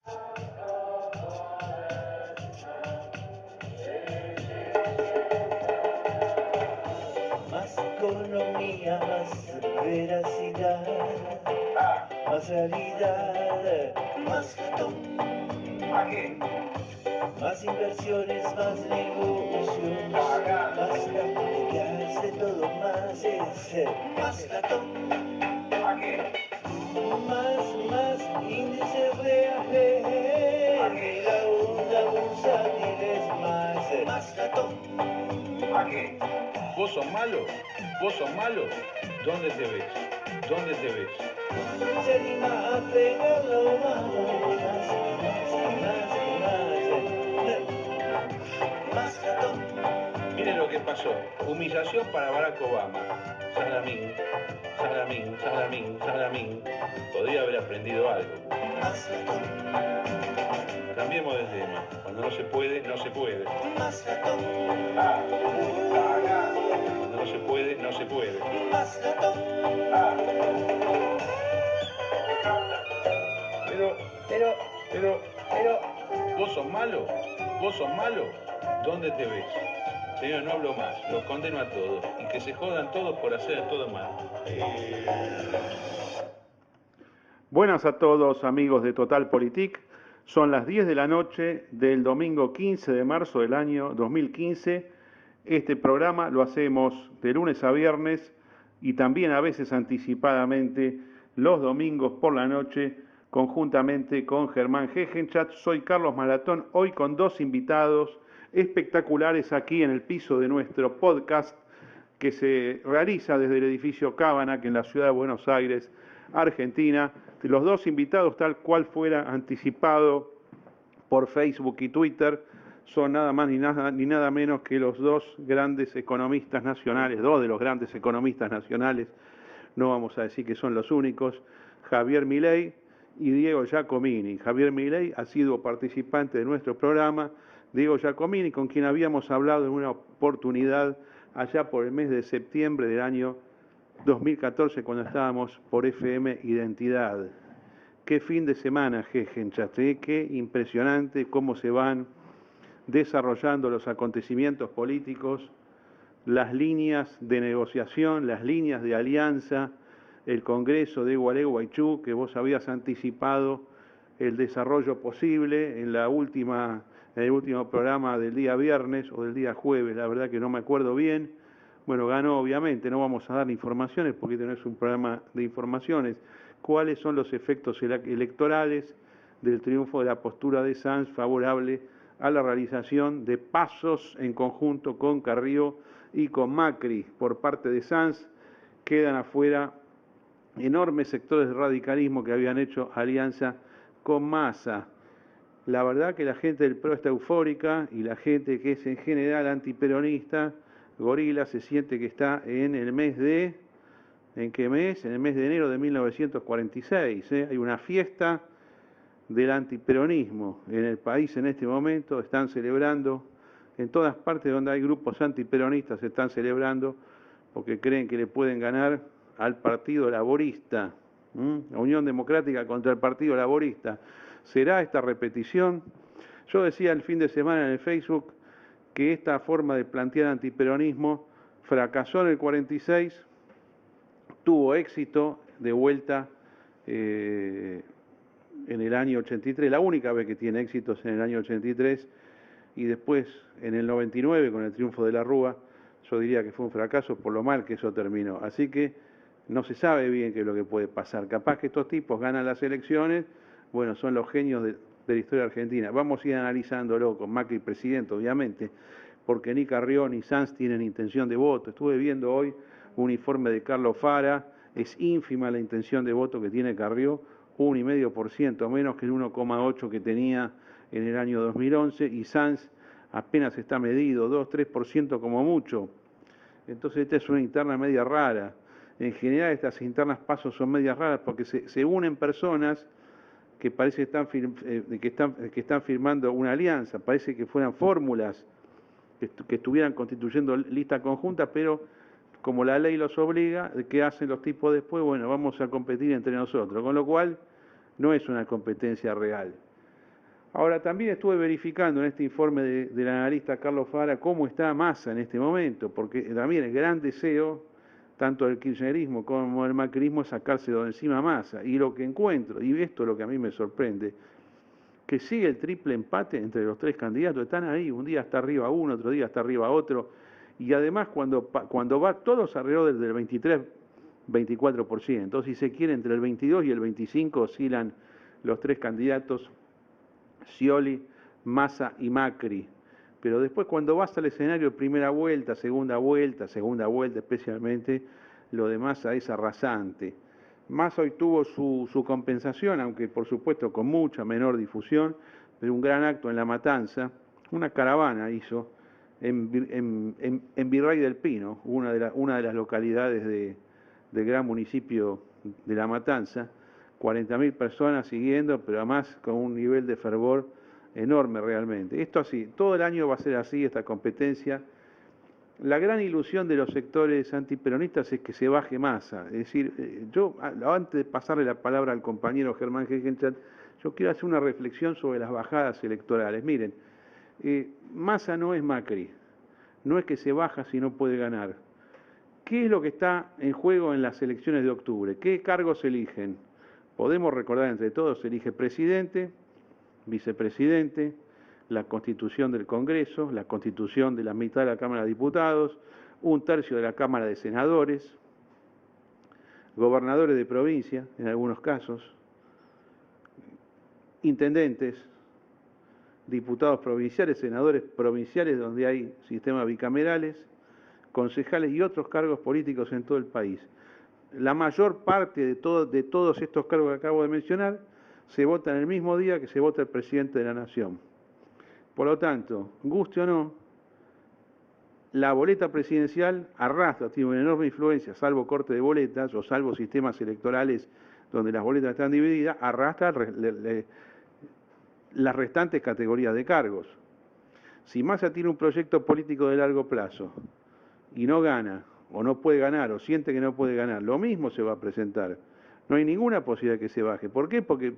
Más economía, más veracidad, más realidad, más ratón. Más inversiones, más negocios, más gas de todo más es más ratón. Más índice real, la bursátil es más ratón. ¿Vos sos malo? ¿Vos sos malo? ¿Dónde te ves? ¿Dónde te ves? Se anima a pegarlo más ratón. Miren lo que pasó. Humillación para Barack Obama. Salamín, Salamín, Salamín, Salamín. Podría haber aprendido algo. Más ratón. Cambiemos de tema. Cuando no se puede, no se puede. Más ratón. Cuando no se puede, no se puede. Más ratón. Pero, ¿vos sos malo? ¿Vos sos malo? ¿Dónde te ves? Señor, no hablo más, los condeno a todos y que se jodan todos por hacer todo mal. Buenas a todos, amigos de Total Politic. Son las 10 de la noche del domingo 15 de marzo del año 2015. Este programa lo hacemos de lunes a viernes y también a veces anticipadamente los domingos por la noche, conjuntamente con Germán Gegenchat. Soy Carlos Malatón, hoy con dos invitados espectaculares aquí en el piso de nuestro podcast que se realiza desde el edificio Cábana, que en la ciudad de Buenos Aires, Argentina. Los dos invitados, tal cual fuera anticipado por Facebook y Twitter, son nada más ni nada menos que los dos grandes economistas nacionales, dos de los grandes economistas nacionales, no vamos a decir que son los únicos, Javier Milei y Diego Giacomini. Javier Milei ha sido participante de nuestro programa, Diego Giacomini, con quien habíamos hablado en una oportunidad allá por el mes de septiembre del año 2014, cuando estábamos por FM Identidad. Qué fin de semana, Gegenchat, qué impresionante cómo se van desarrollando los acontecimientos políticos, las líneas de negociación, las líneas de alianza, el Congreso de Gualeguaychú, que vos habías anticipado el desarrollo posible en el último programa del día viernes o del día jueves, la verdad que no me acuerdo bien. Bueno, ganó obviamente, no vamos a dar informaciones porque este no es un programa de informaciones. ¿Cuáles son los efectos electorales del triunfo de la postura de Sanz favorable a la realización de pasos en conjunto con Carrió y con Macri por parte de Sanz? Quedan afuera enormes sectores de radicalismo que habían hecho alianza con Massa. La verdad que la gente del PRO está eufórica y la gente que es en general antiperonista, gorila, se siente que está en el mes de... ¿En qué mes? En el mes de enero de 1946. Hay una fiesta del antiperonismo en el país en este momento. Están celebrando, en todas partes donde hay grupos antiperonistas, se están celebrando porque creen que le pueden ganar al Partido Laborista. La Unión Democrática contra el Partido Laborista. ¿Será esta repetición? Yo decía el fin de semana en el Facebook que esta forma de plantear antiperonismo fracasó en el 46, tuvo éxito de vuelta en el año 83, la única vez que tiene éxitos en el año 83, y después en el 99 con el triunfo de la Rúa, yo diría que fue un fracaso por lo mal que eso terminó. Así que no se sabe bien qué es lo que puede pasar. Capaz que estos tipos ganan las elecciones, bueno, son los genios de la historia argentina. Vamos a ir analizándolo con Macri presidente, obviamente, porque ni Carrió ni Sanz tienen intención de voto. Estuve viendo hoy un informe de Carlos Fara, es ínfima la intención de voto que tiene Carrió, 1,5%, menos que el 1,8% que tenía en el año 2011, y Sanz apenas está medido, 2-3% como mucho. Entonces esta es una interna media rara. En general estas internas pasos son medias raras porque se unen personas que parece que están firmando una alianza, parece que fueran fórmulas que estuvieran constituyendo lista conjunta, pero como la ley los obliga, ¿qué hacen los tipos después? Bueno, vamos a competir entre nosotros, con lo cual no es una competencia real. Ahora, también estuve verificando en este informe del analista Carlos Fara cómo está Massa en este momento, porque también el gran deseo, tanto del kirchnerismo como del macrismo, es sacárselo de encima a Massa. Y lo que encuentro, y esto es lo que a mí me sorprende, que sigue el triple empate entre los tres candidatos, están ahí, un día está arriba uno, otro día está arriba otro, y además cuando va todos alrededor del 23-24%, si se quiere entre el 22 y el 25 oscilan los tres candidatos, Scioli, Massa y Macri. Pero después cuando vas al escenario primera vuelta, segunda vuelta especialmente, lo de Massa es arrasante. Massa hoy tuvo su compensación, aunque por supuesto con mucha menor difusión, pero un gran acto en La Matanza, una caravana hizo en Virrey del Pino, una de las localidades del gran municipio de La Matanza, 40.000 personas siguiendo, pero además con un nivel de fervor enorme realmente. Esto así, todo el año va a ser así esta competencia. La gran ilusión de los sectores antiperonistas es que se baje Massa. Es decir, yo antes de pasarle la palabra al compañero Germán Gegenchat, yo quiero hacer una reflexión sobre las bajadas electorales. Miren, Massa no es Macri, no es que se baja si no puede ganar. ¿Qué es lo que está en juego en las elecciones de octubre? ¿Qué cargos se eligen? Podemos recordar entre todos, se elige presidente, vicepresidente, la constitución del Congreso, la constitución de la mitad de la Cámara de Diputados, un tercio de la Cámara de Senadores, gobernadores de provincia, en algunos casos, intendentes, diputados provinciales, senadores provinciales donde hay sistemas bicamerales, concejales y otros cargos políticos en todo el país. La mayor parte de todos estos cargos que acabo de mencionar se votan el mismo día que se vota el presidente de la Nación. Por lo tanto, guste o no, la boleta presidencial arrastra, tiene una enorme influencia, salvo corte de boletas o salvo sistemas electorales donde las boletas están divididas, arrastra las restantes categorías de cargos. Si Massa tiene un proyecto político de largo plazo y no gana, o no puede ganar, o siente que no puede ganar, lo mismo se va a presentar. No hay ninguna posibilidad de que se baje. ¿Por qué? Porque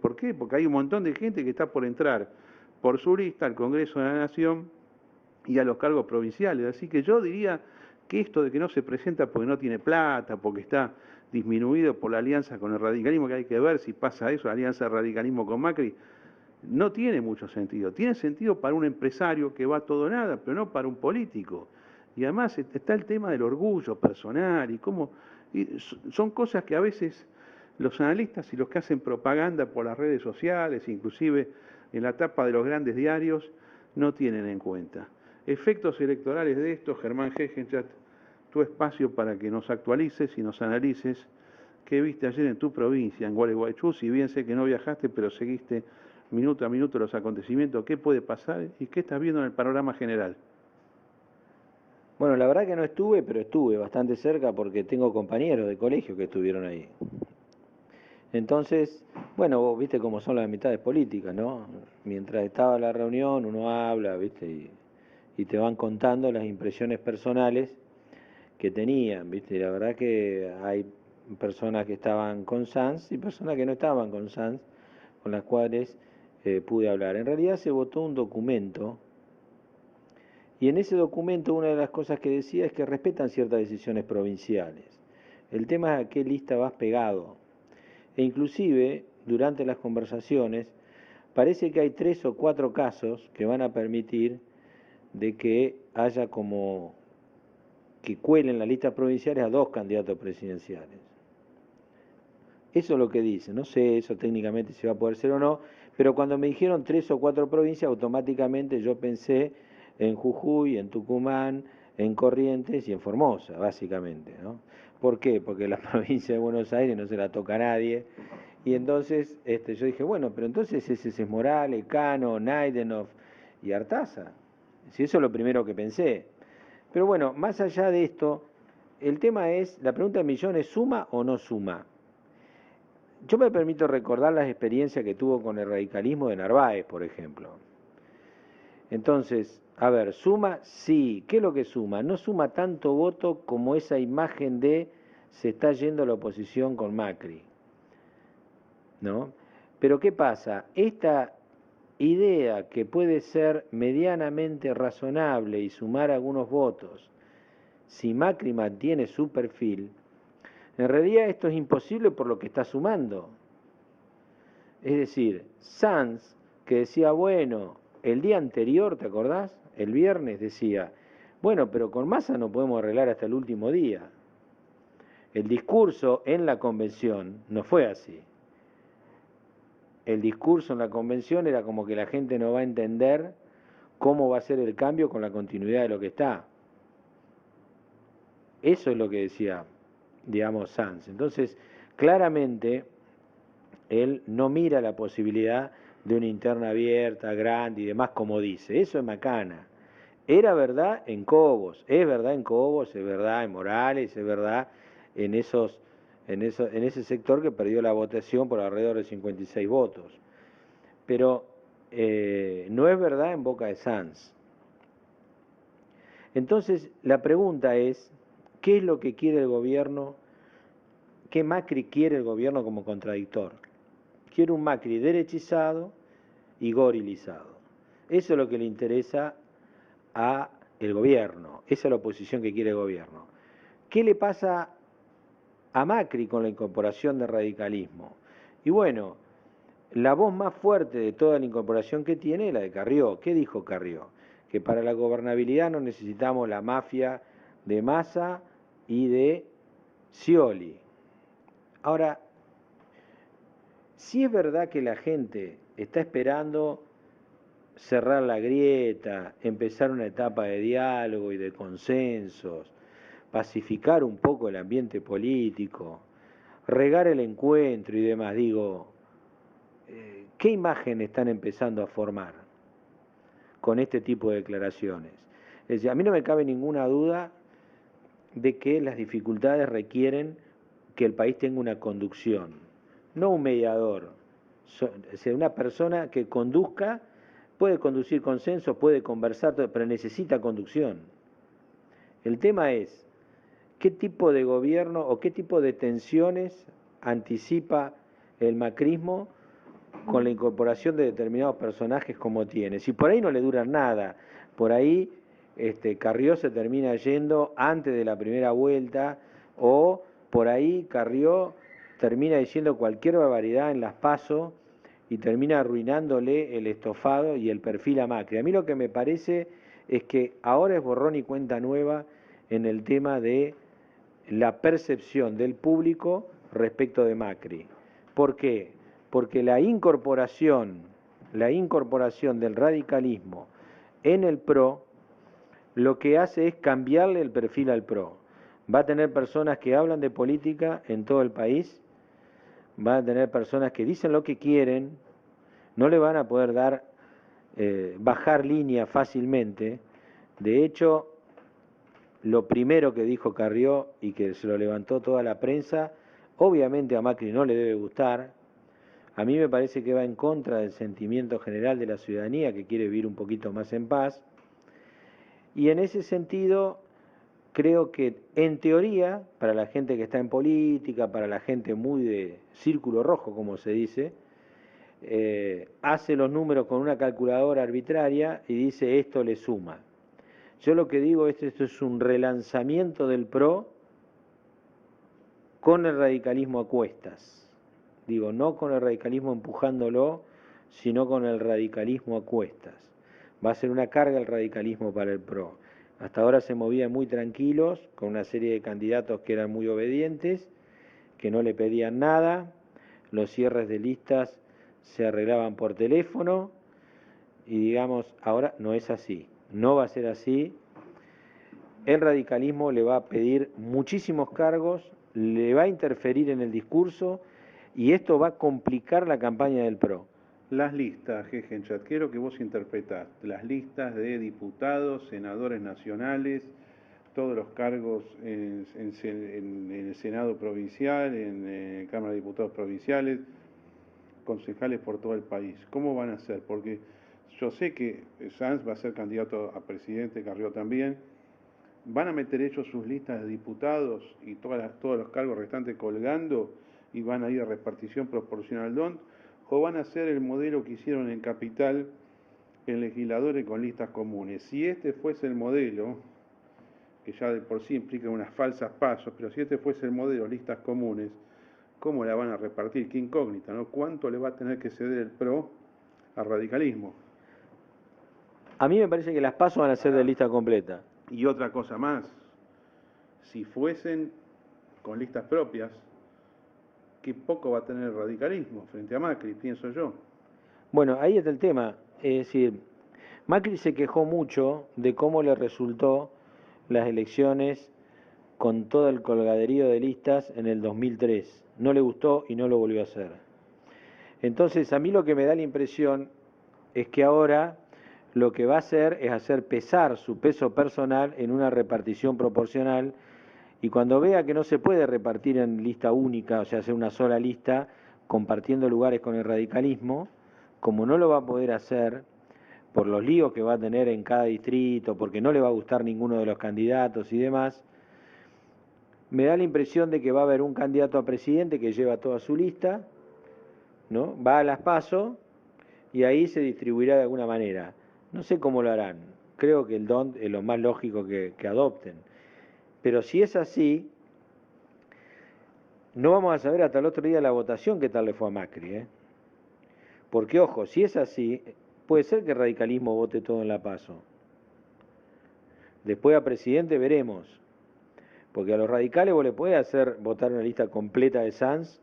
hay un montón de gente que está por entrar por su lista al Congreso de la Nación y a los cargos provinciales. Así que yo diría que esto de que no se presenta porque no tiene plata, porque está disminuido por la alianza con el radicalismo, que hay que ver si pasa eso, la alianza del radicalismo con Macri, no tiene mucho sentido. Tiene sentido para un empresario que va a todo o nada, pero no para un político. Y además está el tema del orgullo personal y son cosas que a veces los analistas y los que hacen propaganda por las redes sociales, inclusive en la tapa de los grandes diarios, no tienen en cuenta. Efectos electorales de esto, Germán Gegenchat, tu espacio para que nos actualices y nos analices qué viste ayer en tu provincia, en Gualeguaychú, si bien sé que no viajaste, pero seguiste minuto a minuto los acontecimientos, qué puede pasar y qué estás viendo en el panorama general. Bueno, la verdad que no estuve, pero estuve bastante cerca porque tengo compañeros de colegio que estuvieron ahí. Entonces, bueno, vos viste cómo son las mitades políticas, ¿no? Mientras estaba la reunión uno habla, viste, y te van contando las impresiones personales que tenían, viste. Y la verdad que hay personas que estaban con Sanz y personas que no estaban con Sanz, con las cuales pude hablar. En realidad se votó un documento, y en ese documento una de las cosas que decía es que respetan ciertas decisiones provinciales. El tema es a qué lista vas pegado. E inclusive, durante las conversaciones, parece que hay 3 o 4 casos que van a permitir de que haya como que cuelen las listas provinciales a 2 candidatos presidenciales. Eso es lo que dice, no sé eso técnicamente si va a poder ser o no, pero cuando me dijeron 3 o 4 provincias, automáticamente yo pensé en Jujuy, en Tucumán, en Corrientes y en Formosa, básicamente, ¿no? ¿Por qué? Porque la provincia de Buenos Aires no se la toca a nadie. Y entonces yo dije, bueno, pero entonces ese es Morales, Cano, Naidenov y Artaza. Si eso es lo primero que pensé. Pero bueno, más allá de esto, el tema es, la pregunta de millón es, ¿suma o no suma? Yo me permito recordar las experiencias que tuvo con el radicalismo de Narváez, por ejemplo. Entonces, a ver, ¿suma? Sí. ¿Qué es lo que suma? No suma tanto voto como esa imagen de se está yendo la oposición con Macri, ¿no? Pero ¿qué pasa? Esta idea que puede ser medianamente razonable y sumar algunos votos si Macri mantiene su perfil, en realidad esto es imposible por lo que está sumando. Es decir, Sanz, que decía, bueno, el día anterior, ¿te acordás? El viernes decía, bueno, pero con Massa no podemos arreglar hasta el último día. El discurso en la convención no fue así. El discurso en la convención era como que la gente no va a entender cómo va a ser el cambio con la continuidad de lo que está. Eso es lo que decía, digamos, Sanz. Entonces, claramente, él no mira la posibilidad de una interna abierta, grande y demás, como dice. Eso es macana. Era verdad en Cobos, es verdad en Cobos, es verdad en Morales, es verdad en ese sector que perdió la votación por alrededor de 56 votos. Pero no es verdad en boca de Sanz. Entonces, la pregunta es, ¿qué es lo que quiere el gobierno? ¿Qué Macri quiere el gobierno como contradictor? Quiere un Macri derechizado y gorilizado. Eso es lo que le interesa a el gobierno, esa es la oposición que quiere el gobierno. ¿Qué le pasa a Macri con la incorporación de radicalismo? Y bueno, la voz más fuerte de toda la incorporación que tiene es la de Carrió. ¿Qué dijo Carrió? Que para la gobernabilidad no necesitamos la mafia de Massa y de Scioli. Ahora, si es verdad que la gente está esperando cerrar la grieta, empezar una etapa de diálogo y de consensos, pacificar un poco el ambiente político, regar el encuentro y demás, digo, ¿qué imagen están empezando a formar con este tipo de declaraciones? Es decir, a mí no me cabe ninguna duda de que las dificultades requieren que el país tenga una conducción, no un mediador, es decir, una persona que conduzca. Puede conducir consenso, puede conversar, pero necesita conducción. El tema es, ¿qué tipo de gobierno o qué tipo de tensiones anticipa el macrismo con la incorporación de determinados personajes como tiene? Si por ahí no le dura nada, por ahí Carrió se termina yendo antes de la primera vuelta, o por ahí Carrió termina diciendo cualquier barbaridad en las PASO y termina arruinándole el estofado y el perfil a Macri. A mí lo que me parece es que ahora es borrón y cuenta nueva en el tema de la percepción del público respecto de Macri. ¿Por qué? Porque la incorporación del radicalismo en el PRO lo que hace es cambiarle el perfil al PRO. Va a tener personas que hablan de política en todo el país, va a tener personas que dicen lo que quieren, no le van a poder bajar línea fácilmente. De hecho, lo primero que dijo Carrió y que se lo levantó toda la prensa, obviamente a Macri no le debe gustar. A mí me parece que va en contra del sentimiento general de la ciudadanía que quiere vivir un poquito más en paz. Y en ese sentido, creo que en teoría, para la gente que está en política, para la gente muy de círculo rojo, como se dice, hace los números con una calculadora arbitraria y dice esto le suma. Yo lo que digo es esto es un relanzamiento del PRO con el radicalismo a cuestas. Digo, no con el radicalismo empujándolo, sino con el radicalismo a cuestas. Va a ser una carga el radicalismo para el PRO. Hasta ahora se movían muy tranquilos, con una serie de candidatos que eran muy obedientes, que no le pedían nada, los cierres de listas se arreglaban por teléfono, y digamos, ahora no es así, no va a ser así. El radicalismo le va a pedir muchísimos cargos, le va a interferir en el discurso, y esto va a complicar la campaña del PRO. Las listas, Gegenchat, ¿qué es lo que vos interpretás? Las listas de diputados, senadores nacionales, todos los cargos en el Senado provincial, en Cámara de Diputados provinciales, concejales por todo el país. ¿Cómo van a ser? Porque yo sé que Sanz va a ser candidato a presidente, Carrió también. ¿Van a meter ellos sus listas de diputados y todos los cargos restantes colgando y van a ir a repartición proporcional o van a hacer el modelo que hicieron en Capital en legisladores con listas comunes? Si este fuese el modelo, que ya de por sí implica unas falsas pasos, pero si este fuese el modelo, listas comunes, ¿cómo la van a repartir? Qué incógnita, ¿no? ¿Cuánto le va a tener que ceder el PRO al radicalismo? A mí me parece que las PASO van a ser de lista completa. Y otra cosa más, si fuesen con listas propias, qué poco va a tener el radicalismo frente a Macri, pienso yo. Bueno, ahí está el tema. Es decir, Macri se quejó mucho de cómo le resultó las elecciones con todo el colgaderío de listas en el 2003. No le gustó y no lo volvió a hacer. Entonces, a mí lo que me da la impresión es que ahora lo que va a hacer es hacer pesar su peso personal en una repartición proporcional, y cuando vea que no se puede repartir en lista única, o sea, hacer una sola lista compartiendo lugares con el radicalismo, como no lo va a poder hacer por los líos que va a tener en cada distrito, porque no le va a gustar ninguno de los candidatos y demás, me da la impresión de que va a haber un candidato a presidente que lleva toda su lista, ¿no? Va a las PASO y ahí se distribuirá de alguna manera. No sé cómo lo harán, creo que el DON es lo más lógico que adopten. Pero si es así, no vamos a saber hasta el otro día de la votación qué tal le fue a Macri, ¿eh? Porque, ojo, si es así, puede ser que el radicalismo vote todo en la PASO. Después a presidente veremos, porque a los radicales vos le podés hacer votar una lista completa de Sanz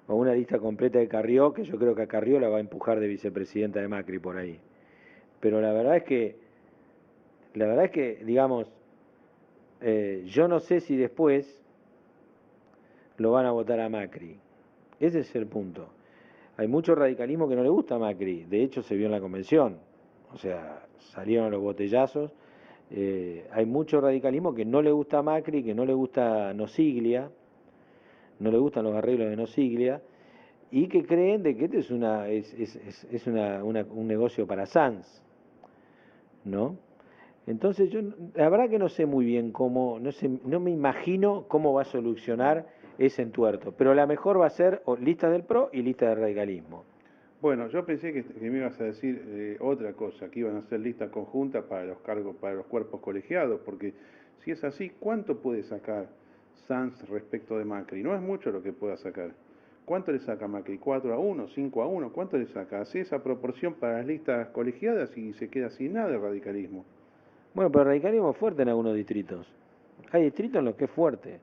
o una lista completa de Carrió, que yo creo que a Carrió la va a empujar de vicepresidenta de Macri por ahí. Pero la verdad es que, digamos, yo no sé si después lo van a votar a Macri. Ese es el punto. Hay mucho radicalismo que no le gusta a Macri, de hecho se vio en la convención, o sea, salieron los botellazos. Hay mucho radicalismo que no le gusta a Macri, que no le gusta Nosiglia, no le gustan los arreglos de Nosiglia, y que creen de que este es un negocio para Sanz, ¿no? Entonces yo la verdad que no sé muy bien cómo, no me imagino cómo va a solucionar ese entuerto, pero la mejor va a ser lista del PRO y lista del radicalismo. Bueno, yo pensé que me ibas a decir otra cosa, que iban a hacer lista conjunta para los cargos, para los cuerpos colegiados, porque si es así, ¿cuánto puede sacar Sanz respecto de Macri? No es mucho lo que pueda sacar. ¿Cuánto le saca Macri? ¿4-1? ¿5-1? ¿Cuánto le saca? Hace esa proporción para las listas colegiadas y se queda sin nada el radicalismo. Bueno, pero el radicalismo es fuerte en algunos distritos. Hay distritos en los que es fuerte.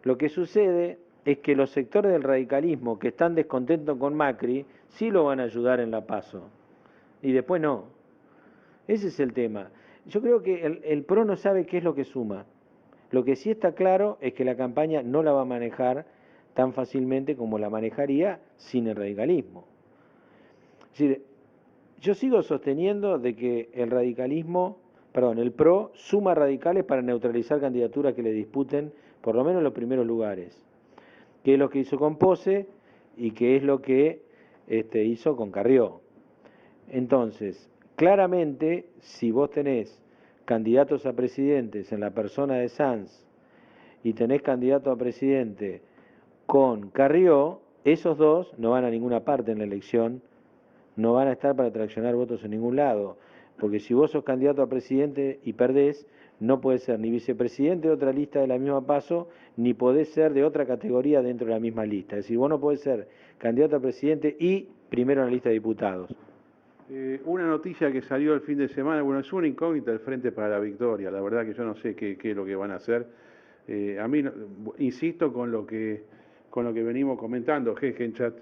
Lo que sucede es que los sectores del radicalismo que están descontentos con Macri sí lo van a ayudar en la PASO y después no. Ese es el tema. Yo creo que el PRO no sabe qué es lo que suma. Lo que sí está claro es que la campaña no la va a manejar tan fácilmente como la manejaría sin el radicalismo. Es decir, yo sigo sosteniendo de que el PRO suma radicales para neutralizar candidaturas que le disputen por lo menos los primeros lugares, que es lo que hizo con Pose y que es lo que hizo con Carrió. Entonces, claramente, si vos tenés candidatos a presidentes en la persona de Sanz y tenés candidato a presidente con Carrió, esos dos no van a ninguna parte en la elección, no van a estar para traccionar votos en ningún lado, porque si vos sos candidato a presidente y perdés, no podés ser ni vicepresidente de otra lista de la misma PASO, ni podés ser de otra categoría dentro de la misma lista. Es decir, vos no podés ser candidato a presidente y primero en la lista de diputados. Una noticia que salió el fin de semana, bueno, es una incógnita el Frente para la Victoria, la verdad que yo no sé qué es lo que van a hacer. A mí, insisto con lo que venimos comentando, Gegenchat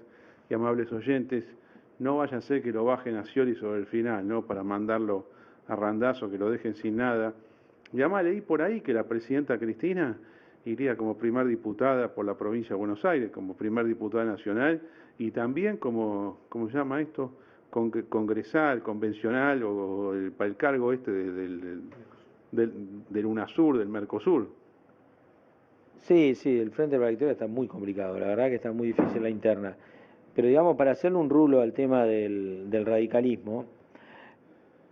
y amables oyentes, no vaya a ser que lo bajen a Scioli sobre el final, ¿no? Para mandarlo a Randazzo, que lo dejen sin nada. Y además leí por ahí que la presidenta Cristina iría como primer diputada por la provincia de Buenos Aires, como primer diputada nacional, y también como, ¿cómo se llama esto? Congresal, convencional, para el cargo del UNASUR, del Mercosur. Sí, el Frente para la Victoria está muy complicado, la verdad que está muy difícil la interna. Pero digamos, para hacerle un rulo al tema del radicalismo,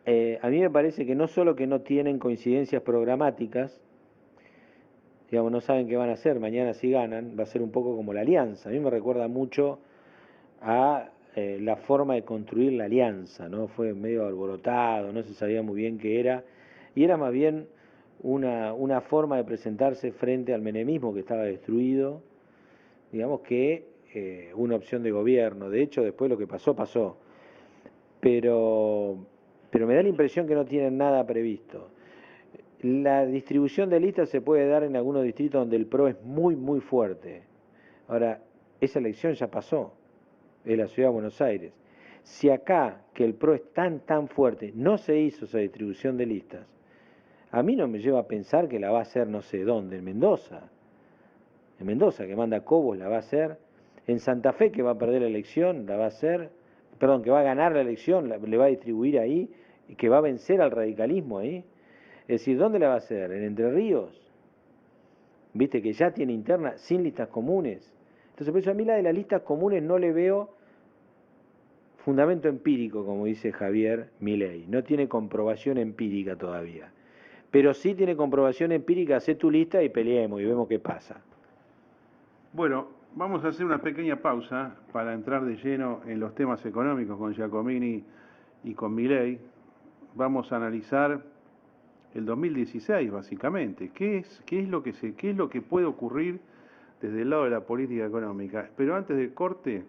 a mí me parece que no solo que no tienen coincidencias programáticas, digamos, no saben qué van a hacer, mañana si ganan, va a ser un poco como la alianza. A mí me recuerda mucho a la forma de construir la alianza, ¿no? Fue medio alborotado, no se sabía muy bien qué era, y era más bien una forma de presentarse frente al menemismo que estaba destruido, digamos que una opción de gobierno. De hecho, después lo que pasó, pasó. Pero me da la impresión que no tienen nada previsto. La distribución de listas se puede dar en algunos distritos donde el PRO es muy, muy fuerte. Ahora, esa elección ya pasó, es la Ciudad de Buenos Aires. Si acá, que el PRO es tan, tan fuerte, no se hizo esa distribución de listas, a mí no me lleva a pensar que la va a hacer no sé dónde, en Mendoza. En Mendoza, que manda Cobos, la va a hacer. En Santa Fe, que va a perder la elección, la va a hacer. Perdón, que va a ganar la elección, le va a distribuir ahí, y que va a vencer al radicalismo ahí. Es decir, ¿dónde la va a hacer? ¿En Entre Ríos? Viste que ya tiene interna sin listas comunes. Entonces, por eso a mí la de las listas comunes no le veo fundamento empírico, como dice Javier Milei. No tiene comprobación empírica todavía. Pero sí tiene comprobación empírica, hacé tu lista y peleemos y vemos qué pasa. Bueno, vamos a hacer una pequeña pausa para entrar de lleno en los temas económicos con Giacomini y con Milei. Vamos a analizar el 2016 básicamente. ¿Qué es lo que puede ocurrir desde el lado de la política económica? Pero antes del corte,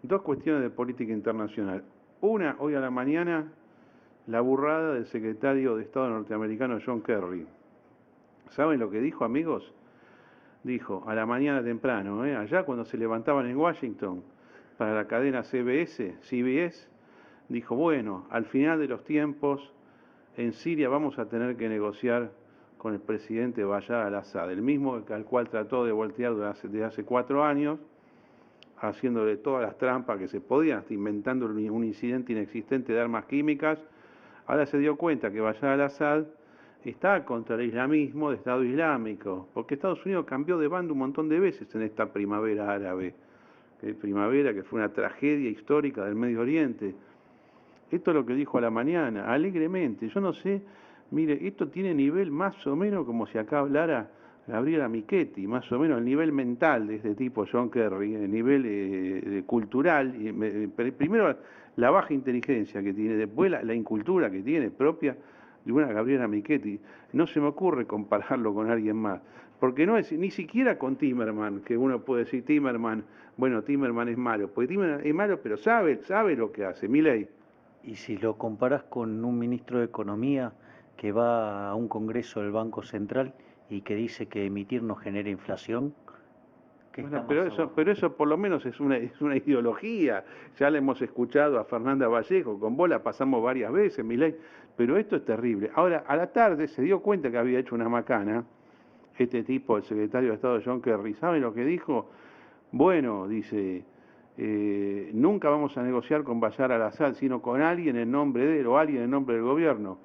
dos cuestiones de política internacional. Una, hoy a la mañana, la burrada del secretario de Estado norteamericano John Kerry. ¿Saben lo que dijo, amigos? Dijo, a la mañana temprano, allá cuando se levantaban en Washington para la cadena CBS, dijo, bueno, al final de los tiempos, en Siria vamos a tener que negociar con el presidente Bashar al-Assad, el mismo al cual trató de voltear desde hace 4 años, haciéndole todas las trampas que se podían, hasta inventando un incidente inexistente de armas químicas. Ahora se dio cuenta que Bashar al-Assad está contra el islamismo de Estado Islámico, porque Estados Unidos cambió de bando un montón de veces en esta primavera árabe, primavera que fue una tragedia histórica del Medio Oriente. Esto es lo que dijo a la mañana, alegremente. Yo no sé, mire, esto tiene nivel más o menos como si acá hablara Gabriela Michetti, más o menos el nivel mental de este tipo, John Kerry, el nivel cultural, primero la baja inteligencia que tiene, después la incultura que tiene propia de una Gabriela Michetti. No se me ocurre compararlo con alguien más, porque no es ni siquiera con Timerman, que uno puede decir Timerman, bueno, Timerman es malo, porque Timerman es malo, pero sabe lo que hace. Milei. Y si lo comparás con un ministro de Economía que va a un congreso del Banco Central y que dice que emitir no genera inflación, ¿qué Bueno, está más pero eso por lo menos es una ideología. Ya le hemos escuchado a Fernanda Vallejo, con vos la pasamos varias veces, Milei, pero esto es terrible. Ahora, a la tarde se dio cuenta que había hecho una macana, este tipo, el secretario de Estado John Kerry. ¿Saben lo que dijo? Bueno, dice, nunca vamos a negociar con Bashar al-Assad, sino con alguien en nombre de él o alguien en nombre del gobierno.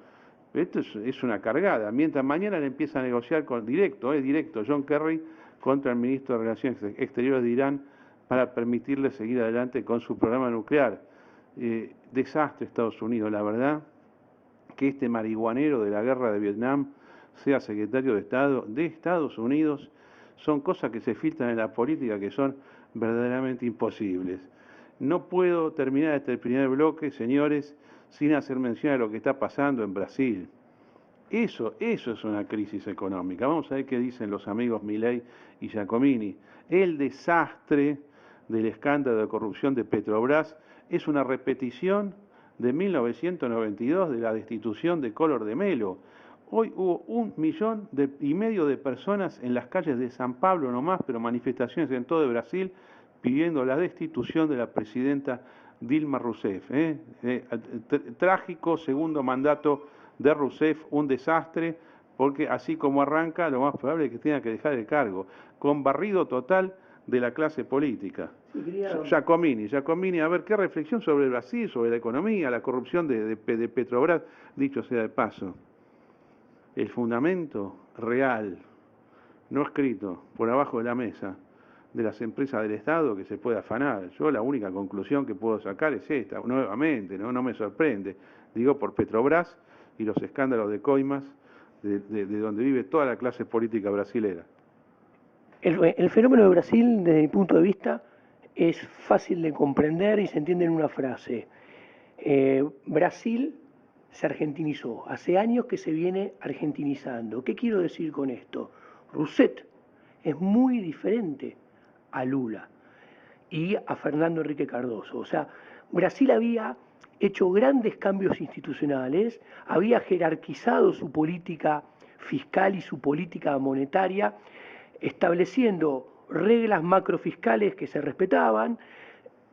Esto es una cargada. Mientras mañana le empieza a negociar directo John Kerry contra el ministro de Relaciones Exteriores de Irán para permitirle seguir adelante con su programa nuclear. Desastre Estados Unidos, la verdad, que este marihuanero de la guerra de Vietnam sea secretario de Estado de Estados Unidos, son cosas que se filtran en la política que son verdaderamente imposibles. No puedo terminar este primer bloque, señores, sin hacer mención a lo que está pasando en Brasil. Eso es una crisis económica. Vamos a ver qué dicen los amigos Milei y Giacomini. El desastre del escándalo de corrupción de Petrobras es una repetición de 1992 de la destitución de Collor de Mello. Hoy hubo 1,5 millones de personas en las calles de San Pablo nomás, pero manifestaciones en todo Brasil pidiendo la destitución de la presidenta Dilma Rousseff. Trágico segundo mandato de Rousseff, un desastre, porque así como arranca, lo más probable es que tenga que dejar el cargo, con barrido total de la clase política. Giacomini, a ver, ¿qué reflexión sobre Brasil, sobre la economía, la corrupción de Petrobras, dicho sea de paso? El fundamento real, no escrito, por abajo de la mesa, de las empresas del Estado que se puede afanar. Yo la única conclusión que puedo sacar es esta, nuevamente, no me sorprende, digo por Petrobras y los escándalos de coimas de donde vive toda la clase política brasilera. El fenómeno de Brasil, desde mi punto de vista, es fácil de comprender y se entiende en una frase. Brasil se argentinizó, hace años que se viene argentinizando. ¿Qué quiero decir con esto? Rousseff es muy diferente a Lula y a Fernando Henrique Cardoso. O sea, Brasil había hecho grandes cambios institucionales, había jerarquizado su política fiscal y su política monetaria, estableciendo reglas macrofiscales que se respetaban,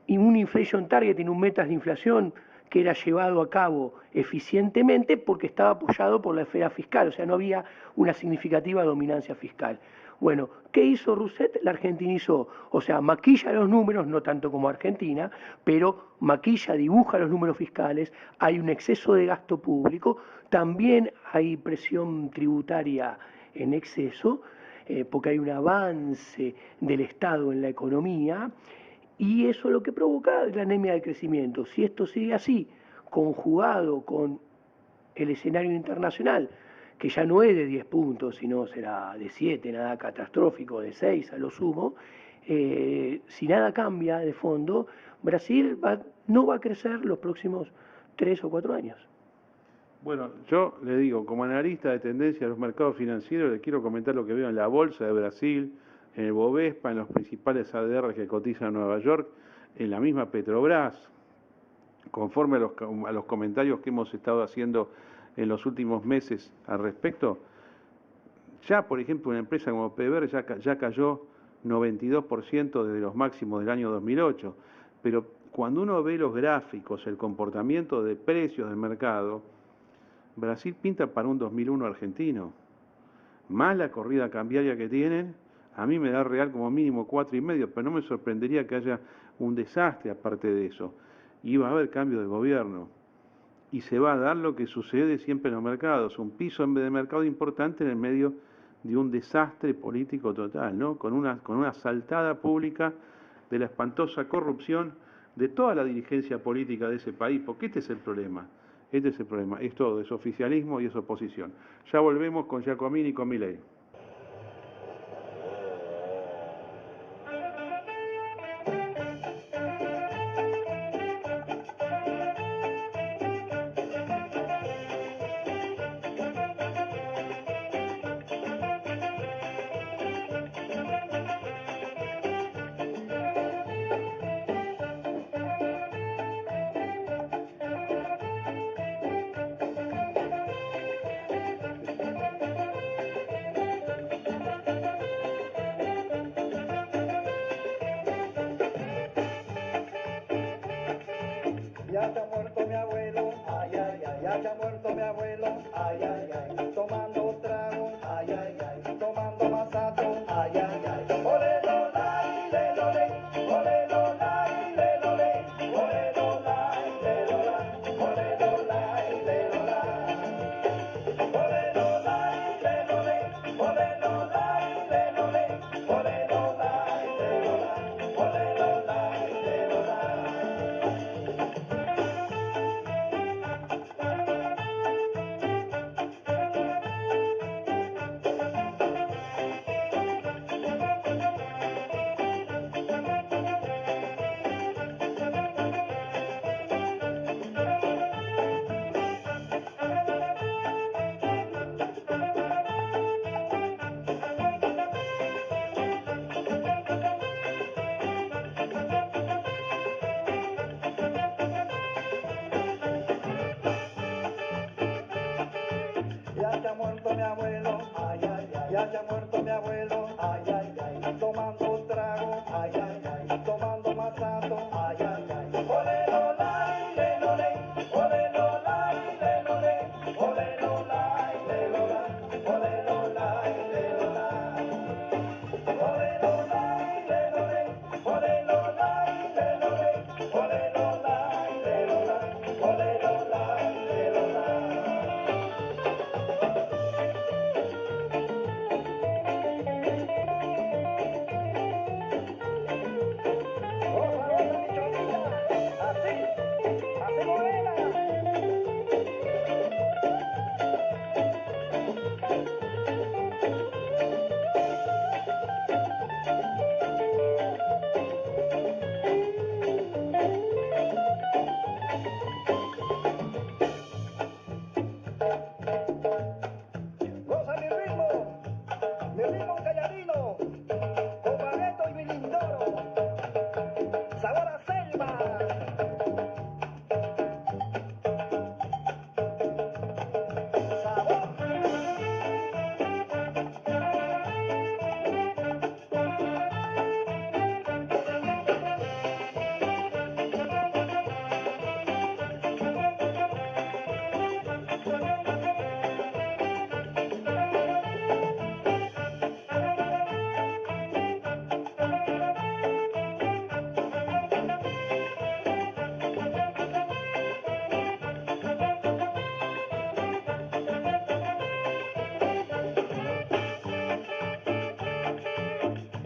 y un inflation target, en un metas de inflación que era llevado a cabo eficientemente porque estaba apoyado por la esfera fiscal, o sea, no había una significativa dominancia fiscal. Bueno, ¿qué hizo Rousseff? La argentinizó, o sea, maquilla los números, no tanto como Argentina, pero maquilla, dibuja los números fiscales, hay un exceso de gasto público, también hay presión tributaria en exceso, porque hay un avance del Estado en la economía, y eso es lo que provoca la anemia de crecimiento. Si esto sigue así, conjugado con el escenario internacional, que ya no es de 10 puntos, sino será de 7, nada catastrófico, de 6 a lo sumo, si nada cambia de fondo, Brasil no va a crecer los próximos 3 o 4 años. Bueno, yo le digo, como analista de tendencia de los mercados financieros, le quiero comentar lo que veo en la Bolsa de Brasil, en el Bovespa, en los principales ADR que cotizan en Nueva York, en la misma Petrobras, conforme a los comentarios que hemos estado haciendo en los últimos meses al respecto. Ya, por ejemplo, una empresa como PBR ya cayó 92% desde los máximos del año 2008, pero cuando uno ve los gráficos, el comportamiento de precios del mercado, Brasil pinta para un 2001 argentino. Más la corrida cambiaria que tienen, a mí me da real como mínimo 4,5, pero no me sorprendería que haya un desastre aparte de eso. Y va a haber cambio de gobierno. Y se va a dar lo que sucede siempre en los mercados, un piso de mercado importante en el medio de un desastre político total, ¿no? Con una saltada pública de la espantosa corrupción de toda la dirigencia política de ese país, porque este es el problema. Este es el problema, es todo, es oficialismo y es oposición. Ya volvemos con Giacomini y con Milei.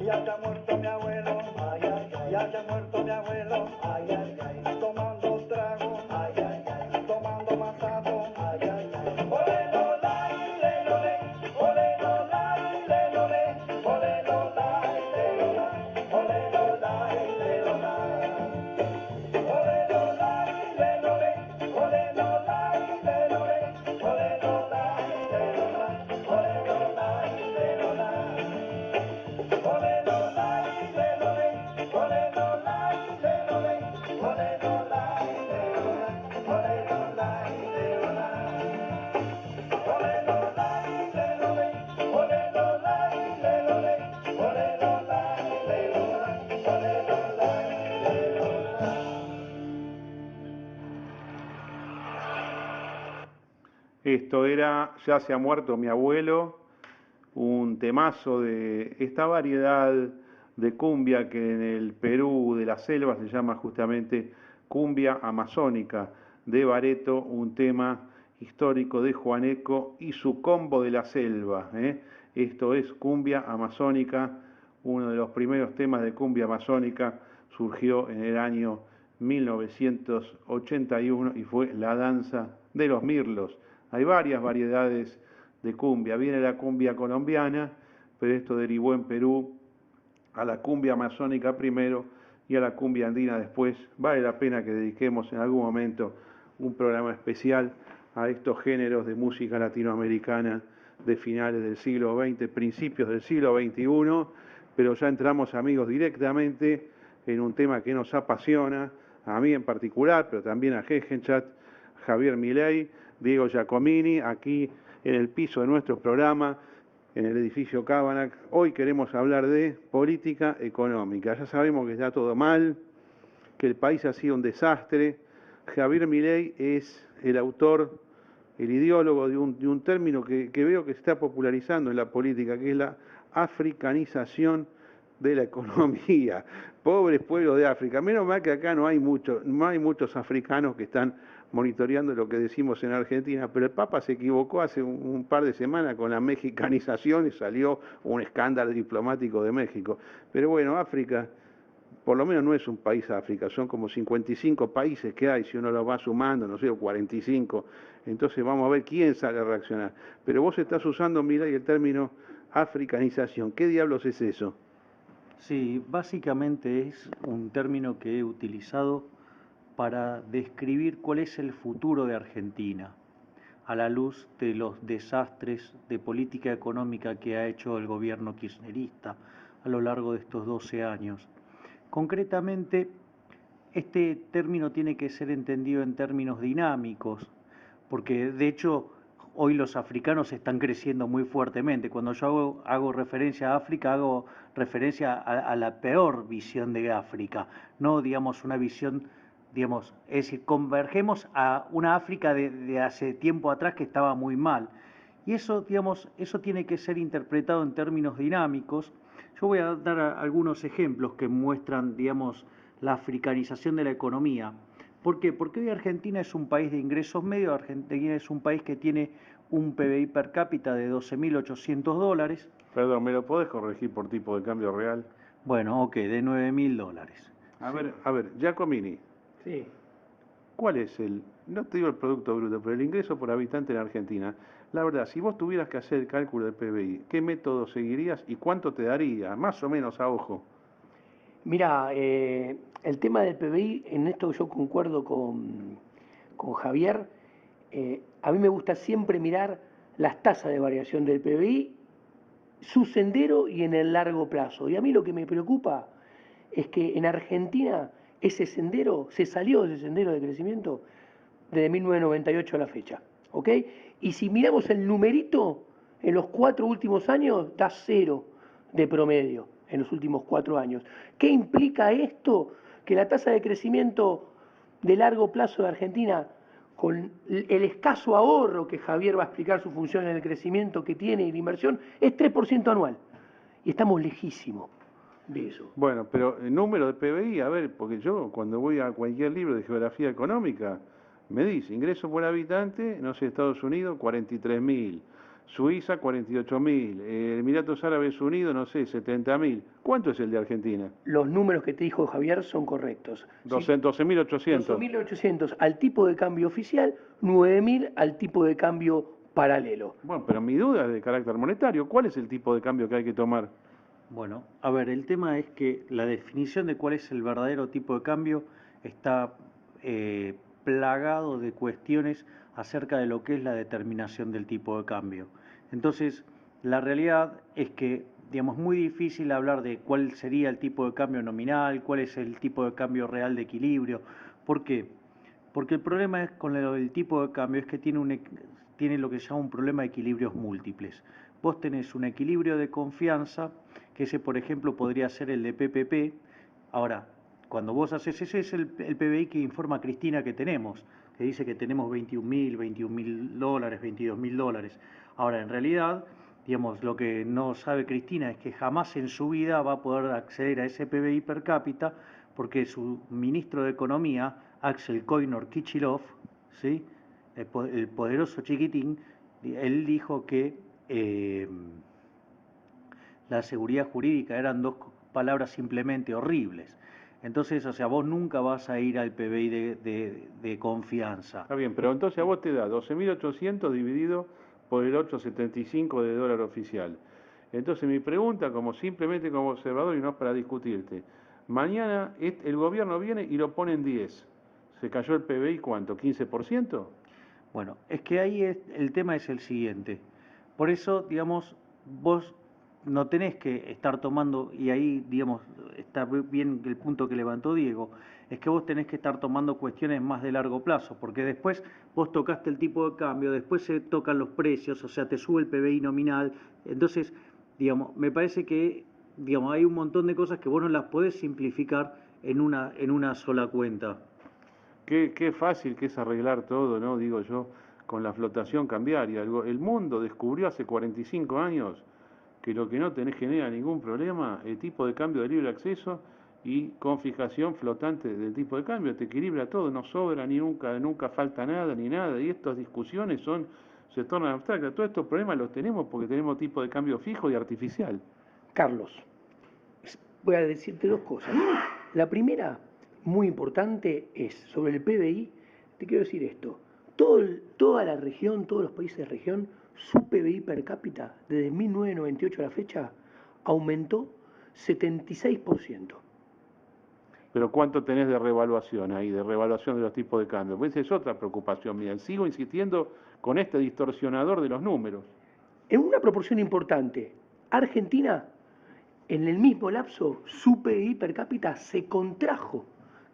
ya se ha muerto mi abuelo, ay, ay, ay, ya se ha muerto mi abuelo, ay, ay, ay, tomando trago, ay, ay, ay, tomando masazo, ay, ay, ay, ole lo la y le lo le, ole lo la y le lo le, ole lo la y le lo la, ole lo la y le lo la, ole lo la y le lo le, ole lo la y le lo le, ole lo la y le lo la, ole lo la y le lo la. Ole lo la y le lo le, ole lo la y le lo le, ole lo la y le lo la, ole lo la y le lo la. Ole lo la y le lo le, ole lo la y le lo le, ole lo la y le lo la, ole lo la y le lo la. Esto era Ya se ha muerto mi abuelo, un temazo de esta variedad de cumbia que en el Perú de la selva se llama justamente cumbia amazónica de Bareto, un tema histórico de Juaneco y su combo de la selva. Esto es cumbia amazónica, uno de los primeros temas de cumbia amazónica surgió en el año 1981 y fue La danza de los mirlos. Hay varias variedades de cumbia. Viene la cumbia colombiana, pero esto derivó en Perú a la cumbia amazónica primero y a la cumbia andina después. Vale la pena que dediquemos en algún momento un programa especial a estos géneros de música latinoamericana de finales del siglo XX, principios del siglo XXI, pero ya entramos, amigos, directamente en un tema que nos apasiona, a mí en particular, pero también a Gegenchat, Javier Milei, Diego Giacomini, aquí en el piso de nuestro programa, en el edificio Cábanac. Hoy queremos hablar de política económica. Ya sabemos que está todo mal, que el país ha sido un desastre. Javier Milei es el autor, el ideólogo de un término que veo que se está popularizando en la política, que es la africanización de la economía. Pobres pueblos de África. Menos mal que acá no hay muchos africanos que están monitoreando lo que decimos en Argentina, pero el Papa se equivocó hace un par de semanas con la mexicanización y salió un escándalo diplomático de México. Pero bueno, África, por lo menos no es un país África, son como 55 países que hay, si uno los va sumando, no sé, 45, entonces vamos a ver quién sale a reaccionar. Pero vos estás usando, Milei, el término africanización. ¿Qué diablos es eso? Sí, básicamente es un término que he utilizado para describir cuál es el futuro de Argentina, a la luz de los desastres de política económica que ha hecho el gobierno kirchnerista a lo largo de estos 12 años. Concretamente, este término tiene que ser entendido en términos dinámicos, porque de hecho hoy los africanos están creciendo muy fuertemente. Cuando yo hago referencia a África, hago referencia a la peor visión de África, no digamos una visión, digamos, es decir, convergemos a una África de hace tiempo atrás que estaba muy mal. Y eso, digamos, eso tiene que ser interpretado en términos dinámicos. Yo voy a dar algunos ejemplos que muestran, digamos, la africanización de la economía. ¿Por qué? Porque hoy Argentina es un país de ingresos medios, Argentina es un país que tiene un PBI per cápita de $12.800. Perdón, ¿me lo podés corregir por tipo de cambio real? Bueno, ok, de $9.000. A ver, Giacomini, Sí. ¿cuál es no te digo el Producto Bruto, pero el ingreso por habitante en Argentina? La verdad, si vos tuvieras que hacer el cálculo del PBI, ¿qué método seguirías y cuánto te daría? Más o menos a ojo. Mira, el tema del PBI, en esto yo concuerdo con Javier. A mí me gusta siempre mirar las tasas de variación del PBI, su sendero y en el largo plazo. Y a mí lo que me preocupa es que en Argentina ese sendero, se salió de ese sendero de crecimiento desde 1998 a la fecha. ¿Ok? Y si miramos el numerito, en los 4 últimos años da 0 de promedio en los últimos 4 años. ¿Qué implica esto? Que la tasa de crecimiento de largo plazo de Argentina, con el escaso ahorro que Javier va a explicar su función en el crecimiento que tiene y la inversión, es 3% anual. Y estamos lejísimos de eso. Bueno, pero el número de PBI, a ver, porque yo cuando voy a cualquier libro de geografía económica, me dice ingreso por habitante, no sé, Estados Unidos, 43.000, Suiza 48.000, Emiratos Árabes Unidos, no sé, 70.000. ¿Cuánto es el de Argentina? Los números que te dijo Javier son correctos. 12.800. 12.800 al tipo de cambio oficial, 9.000 al tipo de cambio paralelo. Bueno, pero mi duda es de carácter monetario. ¿Cuál es el tipo de cambio que hay que tomar? Bueno, a ver, el tema es que la definición de cuál es el verdadero tipo de cambio está plagado de cuestiones acerca de lo que es la determinación del tipo de cambio. Entonces, la realidad es que, digamos, es muy difícil hablar de cuál sería el tipo de cambio nominal, cuál es el tipo de cambio real de equilibrio. ¿Por qué? Porque el problema es con el tipo de cambio es que tiene lo que se llama un problema de equilibrios múltiples. Vos tenés un equilibrio de confianza, que ese por ejemplo podría ser el de PPP. Ahora, cuando vos haces ese es el PBI que informa Cristina que tenemos, que dice que tenemos 21.000 dólares, 22.000 dólares. Ahora, en realidad, digamos, lo que no sabe Cristina es que jamás en su vida va a poder acceder a ese PBI per cápita porque su ministro de Economía, Axel Koynor-Kichilov, ¿sí? El poderoso chiquitín, él dijo que la seguridad jurídica eran dos palabras simplemente horribles. Entonces, o sea, vos nunca vas a ir al PBI de confianza. Está bien, pero entonces a vos te da 12.800 dividido por el 8,75 de dólar oficial. Entonces mi pregunta, simplemente como observador y no para discutirte, mañana el gobierno viene y lo pone en 10. ¿Se cayó el PBI cuánto? ¿15%? Bueno, es que ahí el tema es el siguiente. Por eso, digamos, vos no tenés que estar tomando, y ahí, digamos, está bien el punto que levantó Diego, es que vos tenés que estar tomando cuestiones más de largo plazo, porque después vos tocaste el tipo de cambio, después se tocan los precios, o sea, te sube el PBI nominal, entonces, digamos, me parece que, digamos, hay un montón de cosas que vos no las podés simplificar en una sola cuenta. Qué fácil que es arreglar todo, ¿no? Digo yo, con la flotación cambiaria. El mundo descubrió hace 45 años que lo que no tenés genera ningún problema, el tipo de cambio de libre acceso y con fijación flotante del tipo de cambio, te equilibra todo, no sobra ni nunca falta nada ni nada, y estas discusiones se tornan abstractas. Todos estos problemas los tenemos porque tenemos tipo de cambio fijo y artificial. Carlos, voy a decirte dos cosas. La primera, muy importante, es sobre el PBI. Te quiero decir esto. Toda la región, todos los países de región, su PBI per cápita, desde 1998 a la fecha, aumentó 76%. Pero ¿cuánto tenés de revaluación ahí, de revaluación de los tipos de cambio? Pues esa es otra preocupación mía. Sigo insistiendo con este distorsionador de los números. En una proporción importante, Argentina, en el mismo lapso, su PBI per cápita se contrajo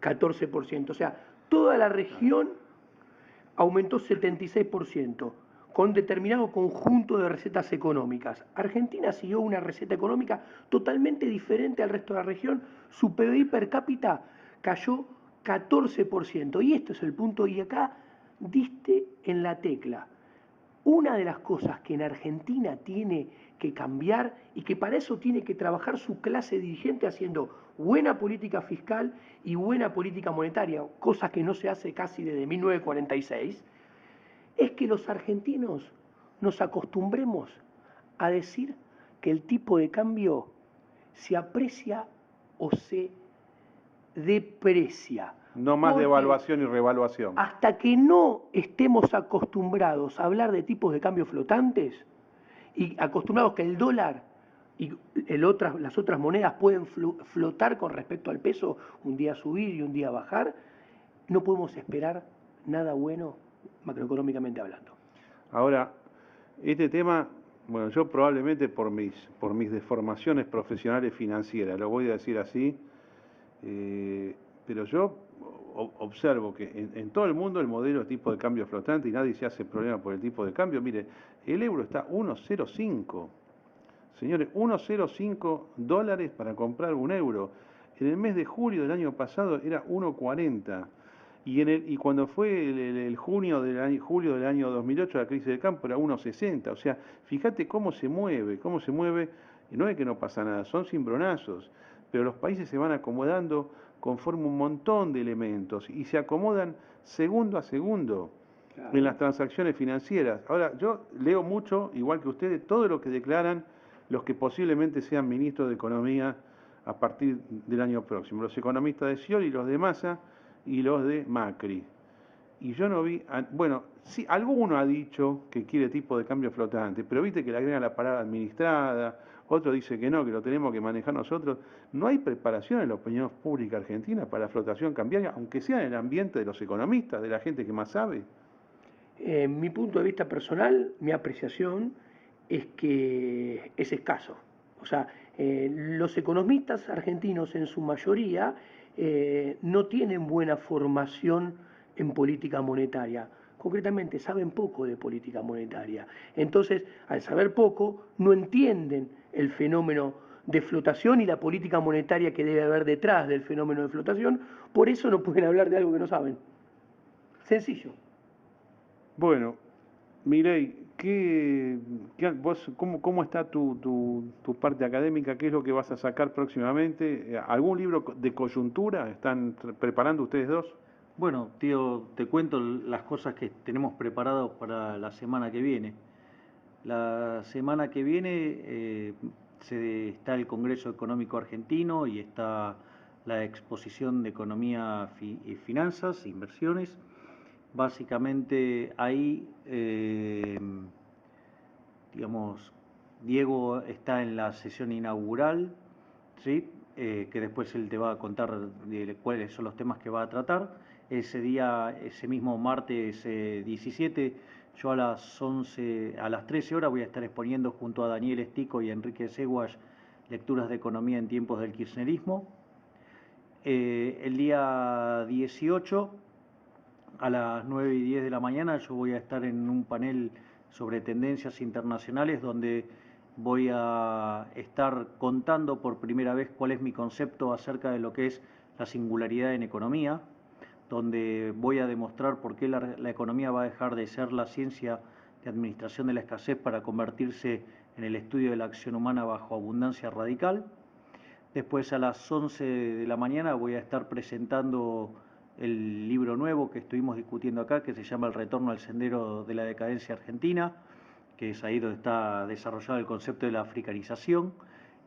14%. O sea, toda la región aumentó 76%, con determinado conjunto de recetas económicas. Argentina siguió una receta económica totalmente diferente al resto de la región. Su PBI per cápita cayó 14%. Y esto es el punto, y acá diste en la tecla. Una de las cosas que en Argentina tiene que cambiar y que para eso tiene que trabajar su clase dirigente haciendo buena política fiscal y buena política monetaria, cosa que no se hace casi desde 1946, es que los argentinos nos acostumbremos a decir que el tipo de cambio se aprecia o se deprecia. No más devaluación y revaluación. Hasta que no estemos acostumbrados a hablar de tipos de cambio flotantes y acostumbrados que el dólar y las otras monedas pueden flotar con respecto al peso, un día subir y un día bajar, no podemos esperar nada bueno macroeconómicamente hablando. Ahora, este tema, bueno, yo probablemente por mis deformaciones profesionales financieras, lo voy a decir así, pero yo observo que en todo el mundo el modelo de tipo de cambio flotante y nadie se hace problema por el tipo de cambio. Mire, el euro está 1,05. Señores, 1,05 dólares para comprar un euro. En el mes de julio del año pasado era 1,40. Y cuando fue el julio del año 2008, la crisis del campo, era 1,60. O sea, fíjate cómo se mueve. Y no es que no pasa nada, son cimbronazos. Pero los países se van acomodando conforme un montón de elementos y se acomodan segundo a segundo. Claro. en las transacciones financieras. Ahora, yo leo mucho, igual que ustedes, todo lo que declaran los que posiblemente sean ministros de Economía a partir del año próximo. Los economistas de Scioli, los de Massa y los de Macri. Y yo no vi, bueno, sí, alguno ha dicho que quiere tipo de cambio flotante, pero viste que le agregan la palabra administrada, otro dice que no, que lo tenemos que manejar nosotros. No hay preparación en la opinión pública argentina para la flotación cambiaria, aunque sea en el ambiente de los economistas, de la gente que más sabe. Mi punto de vista personal, mi apreciación es que es escaso. O sea, los economistas argentinos en su mayoría no tienen buena formación en política monetaria. Concretamente, saben poco de política monetaria. Entonces, al saber poco, no entienden el fenómeno de flotación y la política monetaria que debe haber detrás del fenómeno de flotación. Por eso no pueden hablar de algo que no saben. Sencillo. Bueno, Milei, ¿cómo está tu parte académica? ¿Qué es lo que vas a sacar próximamente? ¿Algún libro de coyuntura están preparando ustedes dos? Bueno, tío, te cuento las cosas que tenemos preparadas para la semana que viene. La semana que viene está el Congreso Económico Argentino y está la exposición de Economía y Finanzas, Inversiones. Básicamente ahí, digamos, Diego está en la sesión inaugural, ¿sí? Que después él te va a contar cuáles son los temas que va a tratar. Ese día, ese mismo martes 17, yo a las 13 horas voy a estar exponiendo junto a Daniel Estico y Enrique Seguas lecturas de economía en tiempos del kirchnerismo. El día 18, a las 9 y 10 de la mañana, yo voy a estar en un panel sobre tendencias internacionales donde voy a estar contando por primera vez cuál es mi concepto acerca de lo que es la singularidad en economía, donde voy a demostrar por qué la economía va a dejar de ser la ciencia de administración de la escasez para convertirse en el estudio de la acción humana bajo abundancia radical. Después a las 11 de la mañana voy a estar presentando el libro nuevo que estuvimos discutiendo acá, que se llama El retorno al sendero de la decadencia argentina, que es ahí donde está desarrollado el concepto de la africanización.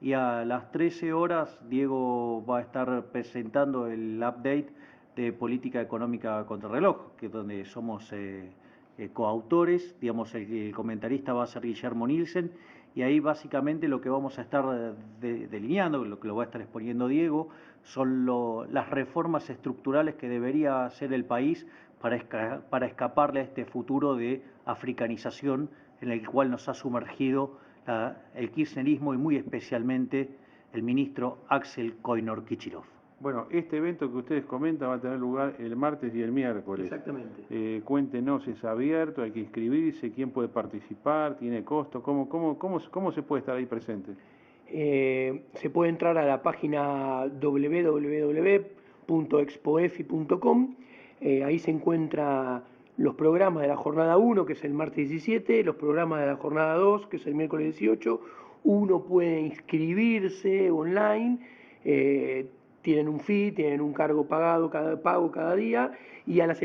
Y a las 13 horas Diego va a estar presentando el update de política económica contrarreloj, que es donde somos coautores. Digamos, el comentarista va a ser Guillermo Nielsen, y ahí básicamente lo que vamos a estar delineando, lo que lo va a estar exponiendo Diego, son las reformas estructurales que debería hacer el país para escaparle a este futuro de africanización en el cual nos ha sumergido el kirchnerismo y muy especialmente el ministro Axel Koynor-Kichilov. Bueno, este evento que ustedes comentan va a tener lugar el martes y el miércoles. Exactamente. Cuéntenos, ¿es abierto? ¿Hay que inscribirse? ¿Quién puede participar? ¿Tiene costo? ¿Cómo se puede estar ahí presente? Se puede entrar a la página www.expoefi.com. Ahí se encuentran los programas de la jornada 1, que es el martes 17, los programas de la jornada 2, que es el miércoles 18. Uno puede inscribirse online, tienen un fee, tienen un cargo pago cada día, y a los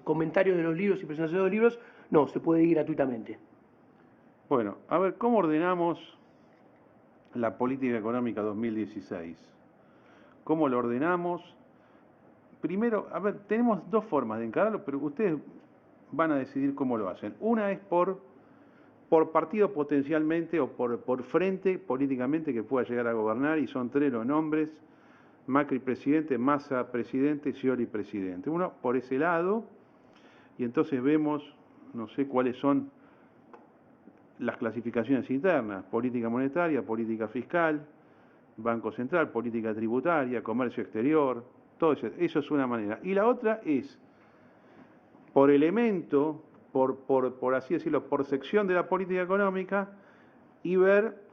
comentarios de los libros y presentaciones de los libros, no, se puede ir gratuitamente. Bueno, a ver, ¿cómo ordenamos la política económica 2016? ¿Cómo lo ordenamos? Primero, a ver, tenemos dos formas de encararlo, pero ustedes van a decidir cómo lo hacen. Una es por partido potencialmente o por frente políticamente que pueda llegar a gobernar, y son tres los nombres: Macri presidente, Massa presidente, Scioli presidente. Uno por ese lado, y entonces vemos, no sé cuáles son las clasificaciones internas: política monetaria, política fiscal, Banco Central, política tributaria, comercio exterior, todo eso. Eso es una manera. Y la otra es por elemento, por así decirlo, por sección de la política económica, y ver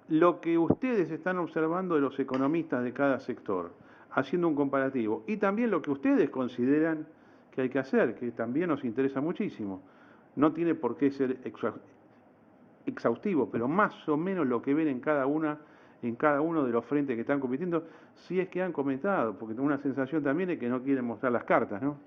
lo que ustedes están observando de los economistas de cada sector, haciendo un comparativo, y también lo que ustedes consideran que hay que hacer, que también nos interesa muchísimo. No tiene por qué ser exhaustivo, pero más o menos lo que ven en cada uno de los frentes que están compitiendo, si es que han comentado, porque tengo una sensación también de que no quieren mostrar las cartas, ¿no?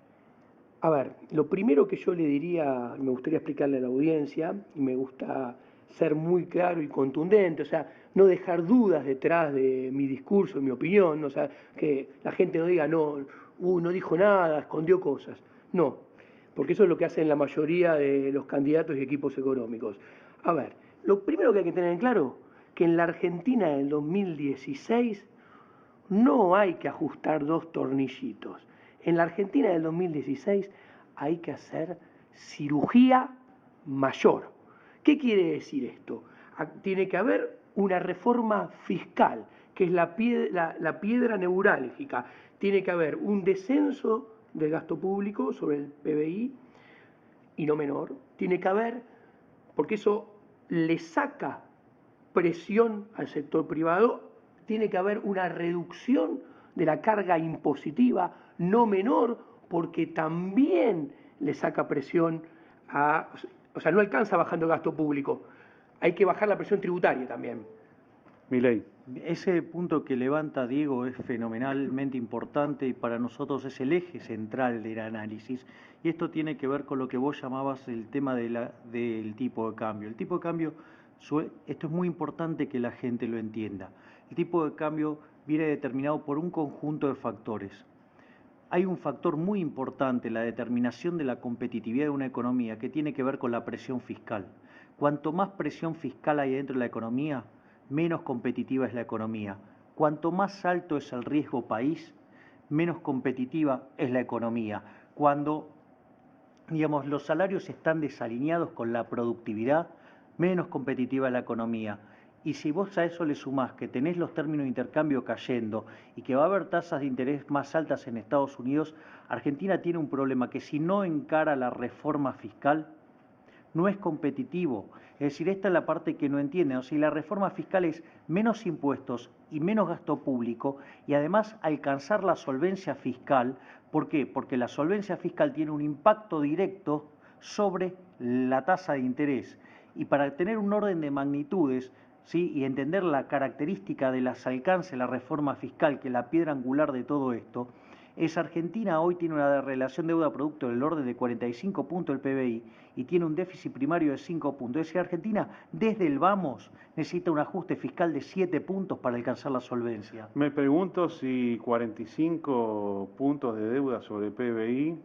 A ver, lo primero que yo le diría, me gustaría explicarle a la audiencia, y me gusta ser muy claro y contundente, o sea, no dejar dudas detrás de mi discurso, mi opinión, o sea, que la gente no diga, no, no dijo nada, escondió cosas. No, porque eso es lo que hacen la mayoría de los candidatos y equipos económicos. A ver, lo primero que hay que tener en claro, que en la Argentina del 2016 no hay que ajustar dos tornillitos. En la Argentina del 2016 hay que hacer cirugía mayor. ¿Qué quiere decir esto? Tiene que haber una reforma fiscal, que es la piedra neurálgica. Tiene que haber un descenso del gasto público sobre el PBI, y no menor. Tiene que haber, porque eso le saca presión al sector privado, tiene que haber una reducción de la carga impositiva, no menor, porque también le saca presión a... O sea, no alcanza bajando el gasto público, hay que bajar la presión tributaria también. Milei. Ese punto que levanta Diego es fenomenalmente importante y para nosotros es el eje central del análisis. Y esto tiene que ver con lo que vos llamabas el tema del tipo de cambio. El tipo de cambio, esto es muy importante que la gente lo entienda. El tipo de cambio viene determinado por un conjunto de factores. Hay un factor muy importante en la determinación de la competitividad de una economía que tiene que ver con la presión fiscal. Cuanto más presión fiscal hay dentro de la economía, menos competitiva es la economía. Cuanto más alto es el riesgo país, menos competitiva es la economía. Cuando, digamos, los salarios están desalineados con la productividad, menos competitiva es la economía. Y si vos a eso le sumás que tenés los términos de intercambio cayendo y que va a haber tasas de interés más altas en Estados Unidos, Argentina tiene un problema que si no encara la reforma fiscal, no es competitivo. Es decir, esta es la parte que no entienden. O sea, la reforma fiscal es menos impuestos y menos gasto público y además alcanzar la solvencia fiscal. ¿Por qué? Porque la solvencia fiscal tiene un impacto directo sobre la tasa de interés. Y para tener un orden de magnitudes, ¿sí?, y entender la característica de las alcances de la reforma fiscal, que es la piedra angular de todo esto, Argentina hoy tiene una relación deuda-producto del orden de 45 puntos del PBI y tiene un déficit primario de 5 puntos. Es decir, Argentina desde el vamos necesita un ajuste fiscal de 7 puntos para alcanzar la solvencia. Me pregunto si 45 puntos de deuda sobre PBI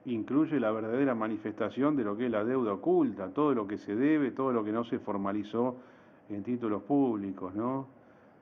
incluye la verdadera manifestación de lo que es la deuda oculta, todo lo que se debe, todo lo que no se formalizó en títulos públicos, ¿no?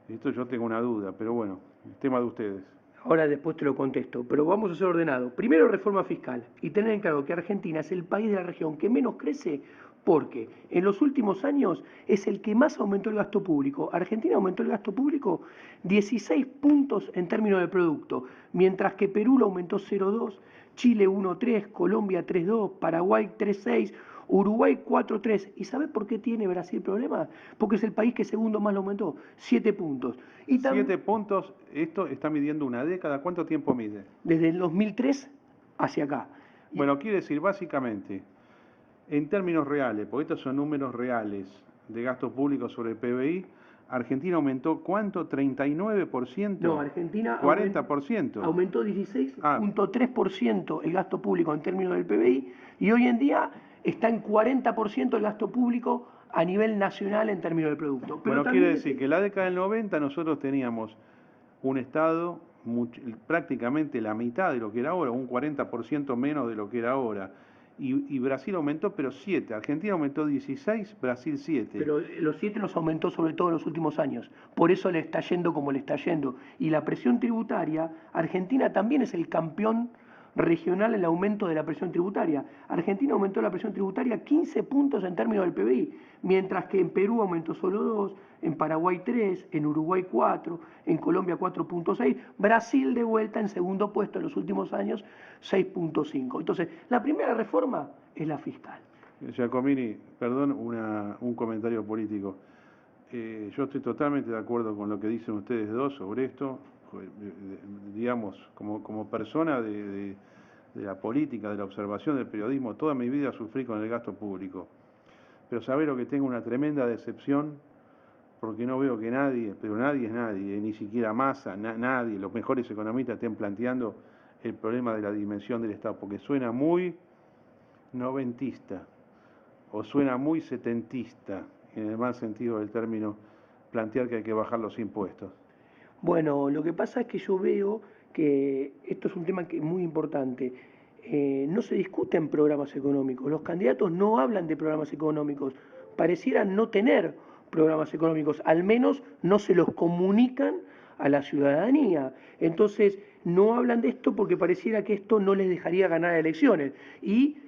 Esto yo tengo una duda, pero bueno, el tema de ustedes. Ahora después te lo contesto, pero vamos a ser ordenados. Primero, reforma fiscal. Y tener en claro que Argentina es el país de la región que menos crece porque en los últimos años es el que más aumentó el gasto público. Argentina aumentó el gasto público 16 puntos en términos de producto, mientras que Perú lo aumentó 0,2, Chile 1,3, Colombia 3,2, Paraguay 3,6, Uruguay 4,3. ¿Y sabes por qué tiene Brasil problemas? Porque es el país que segundo más lo aumentó, 7 puntos. Y 7 puntos, esto está midiendo una década, ¿cuánto tiempo mide? Desde el 2003 hacia acá. Bueno, quiere decir básicamente, en términos reales, porque estos son números reales de gasto público sobre el PBI, Argentina aumentó ¿cuánto? ¿39%? No, Argentina 40%. Aumentó 16,3% el gasto público en términos del PBI y hoy en día está en 40% el gasto público a nivel nacional en términos del producto. Pero bueno, quiere decir que en la década del 90 nosotros teníamos un Estado prácticamente la mitad de lo que era ahora, un 40% menos de lo que era ahora. Y Brasil aumentó, pero 7. Argentina aumentó 16, Brasil 7. Pero los 7 los aumentó sobre todo en los últimos años. Por eso le está yendo como le está yendo. Y la presión tributaria, Argentina también es el campeón regional en el aumento de la presión tributaria. Argentina aumentó la presión tributaria 15 puntos en términos del PBI, mientras que en Perú aumentó solo 2, en Paraguay 3, en Uruguay 4, en Colombia 4,6, Brasil de vuelta en segundo puesto en los últimos años 6,5. Entonces, la primera reforma es la fiscal. Giacomini, perdón, un comentario político. Yo estoy totalmente de acuerdo con lo que dicen ustedes dos sobre esto. Digamos, como persona de la política, de la observación del periodismo, toda mi vida sufrí con el gasto público. Pero sabés lo que tengo una tremenda decepción, porque no veo que nadie, pero nadie es nadie, ni siquiera Massa, nadie, los mejores economistas estén planteando el problema de la dimensión del Estado, porque suena muy noventista o suena muy setentista, en el mal sentido del término, plantear que hay que bajar los impuestos. Bueno, lo que pasa es que yo veo que esto es un tema que es muy importante. No se discuten programas económicos, los candidatos no hablan de programas económicos, parecieran no tener programas económicos, al menos no se los comunican a la ciudadanía. Entonces, no hablan de esto porque pareciera que esto no les dejaría ganar elecciones. Y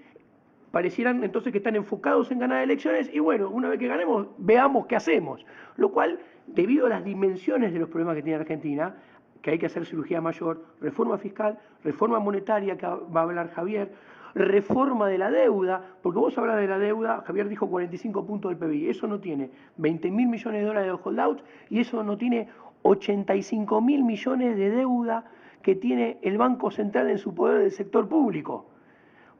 parecieran entonces que están enfocados en ganar elecciones y bueno, una vez que ganemos, veamos qué hacemos. Lo cual, debido a las dimensiones de los problemas que tiene Argentina, que hay que hacer cirugía mayor, reforma fiscal, reforma monetaria, que va a hablar Javier, reforma de la deuda, porque vos hablas de la deuda, Javier dijo 45 puntos del PBI, eso no tiene 20.000 millones de dólares de holdouts y eso no tiene 85.000 millones de deuda que tiene el Banco Central en su poder del sector público,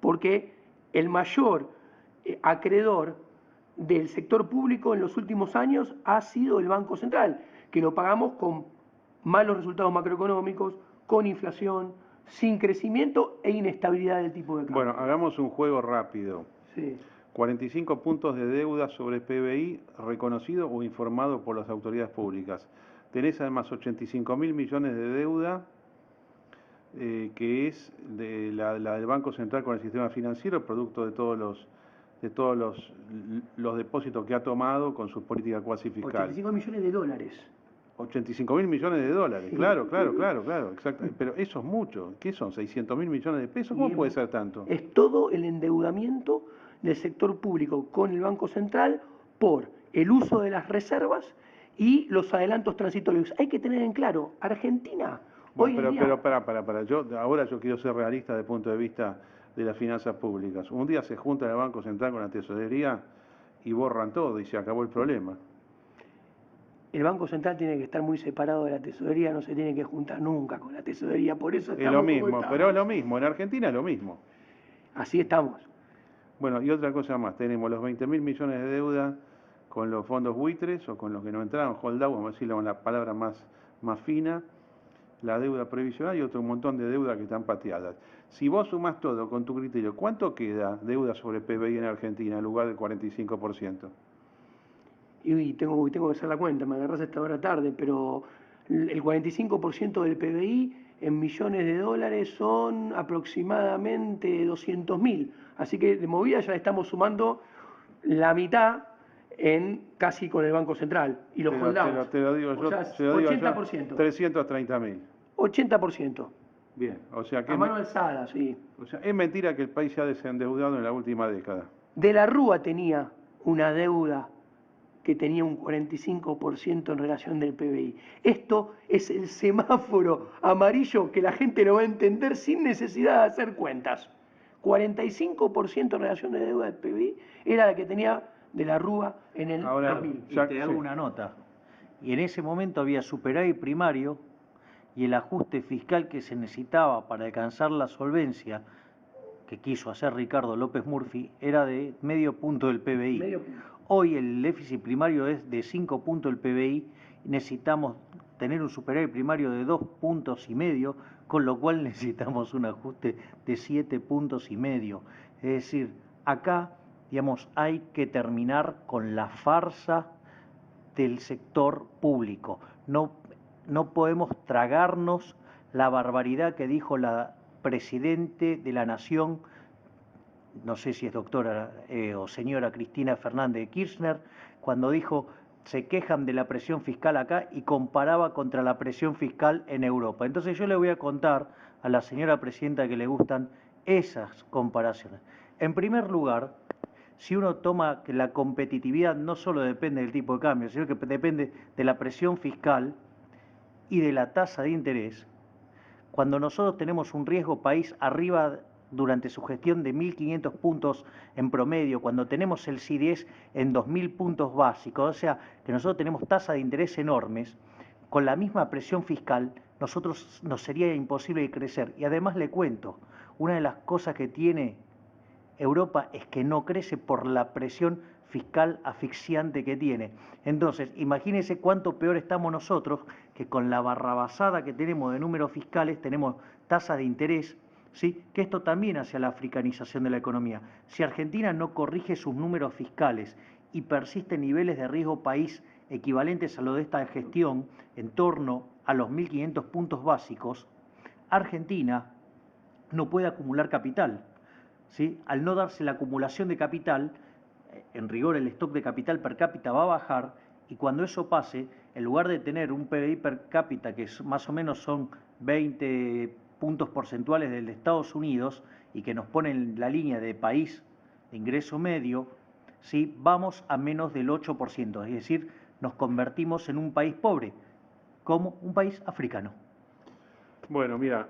porque el mayor acreedor del sector público en los últimos años ha sido el Banco Central, que lo pagamos con malos resultados macroeconómicos, con inflación, sin crecimiento e inestabilidad del tipo de cambio. Bueno, hagamos un juego rápido. Sí. 45 puntos de deuda sobre PBI reconocido o informado por las autoridades públicas. Tenés además 85.000 millones de deuda que es de la del Banco Central con el sistema financiero, producto de todos los depósitos que ha tomado con su política cuasi fiscal. 85 millones de dólares. 85.000 millones de dólares, Sí. claro, exacto. Pero eso es mucho. ¿Qué son? ¿600.000 millones de pesos? ¿Cómo puede ser tanto? Es todo el endeudamiento del sector público con el Banco Central por el uso de las reservas y los adelantos transitorios. Hay que tener en claro, Argentina hoy en día... Pero para. Ahora yo quiero ser realista desde el punto de vista de las finanzas públicas. Un día se junta el Banco Central con la tesorería y borran todo y se acabó el problema. El Banco Central tiene que estar muy separado de la tesorería, no se tiene que juntar nunca con la tesorería, por eso estamos Es lo mismo, como estamos. pero es lo mismo, en Argentina es lo mismo. Así estamos. Bueno, y otra cosa más, tenemos los 20.000 millones de deuda con los fondos buitres o con los que no entraron, holdout, vamos a decirlo con la palabra más fina, la deuda previsional y otro montón de deuda que están pateadas. Si vos sumás todo con tu criterio, ¿cuánto queda deuda sobre PBI en Argentina en lugar del 45%? Y tengo que hacer la cuenta, me agarrás a esta hora tarde, pero el 45% del PBI en millones de dólares son aproximadamente 200.000. Así que de movida ya le estamos sumando la mitad en casi con el Banco Central y los holdouts. Te lo digo yo, O sea, 80%. 330.000. 80%. Bien, o sea que... A mano alzada, sí. O sea, es mentira que el país se ha desendeudado en la última década. De la Rúa tenía una deuda que tenía un 45% en relación del PBI. Esto es el semáforo amarillo que la gente lo va a entender sin necesidad de hacer cuentas. 45% en relación de deuda del PBI era la que tenía de la Rúa en el 2000. Y te hago una nota. Y en ese momento había superávit primario y el ajuste fiscal que se necesitaba para alcanzar la solvencia que quiso hacer Ricardo López Murphy era de medio punto del PBI. Medio punto. Hoy el déficit primario es de 5 puntos del PBI y necesitamos tener un superávit primario de 2,5 puntos, con lo cual necesitamos un ajuste de 7,5 puntos. Es decir, acá, digamos, hay que terminar con la farsa del sector público. No podemos tragarnos la barbaridad que dijo la Presidente de la Nación, no sé si es doctora o señora Cristina Fernández de Kirchner, cuando dijo, se quejan de la presión fiscal acá y comparaba contra la presión fiscal en Europa. Entonces yo le voy a contar a la señora Presidenta que le gustan esas comparaciones. En primer lugar, si uno toma que la competitividad no solo depende del tipo de cambio, sino que depende de la presión fiscal y de la tasa de interés, cuando nosotros tenemos un riesgo país arriba durante su gestión de 1.500 puntos en promedio, cuando tenemos el CDS en 2.000 puntos básicos, o sea, que nosotros tenemos tasas de interés enormes, con la misma presión fiscal, nosotros nos sería imposible crecer. Y además le cuento, una de las cosas que tiene Europa es que no crece por la presión fiscal asfixiante que tiene. Entonces, imagínense cuánto peor estamos nosotros, que con la barrabasada que tenemos de números fiscales, tenemos tasas de interés, ¿sí? Que esto también hace a la africanización de la economía. Si Argentina no corrige sus números fiscales y persiste en niveles de riesgo país equivalentes a lo de esta gestión, en torno a los 1.500 puntos básicos, Argentina no puede acumular capital, ¿sí? Al no darse la acumulación de capital, en rigor el stock de capital per cápita va a bajar, y cuando eso pase, en lugar de tener un PBI per cápita que más o menos son 20 puntos porcentuales del de Estados Unidos y que nos pone en la línea de país de ingreso medio, ¿sí? Vamos a menos del 8%, es decir, nos convertimos en un país pobre, como un país africano. Bueno, mira,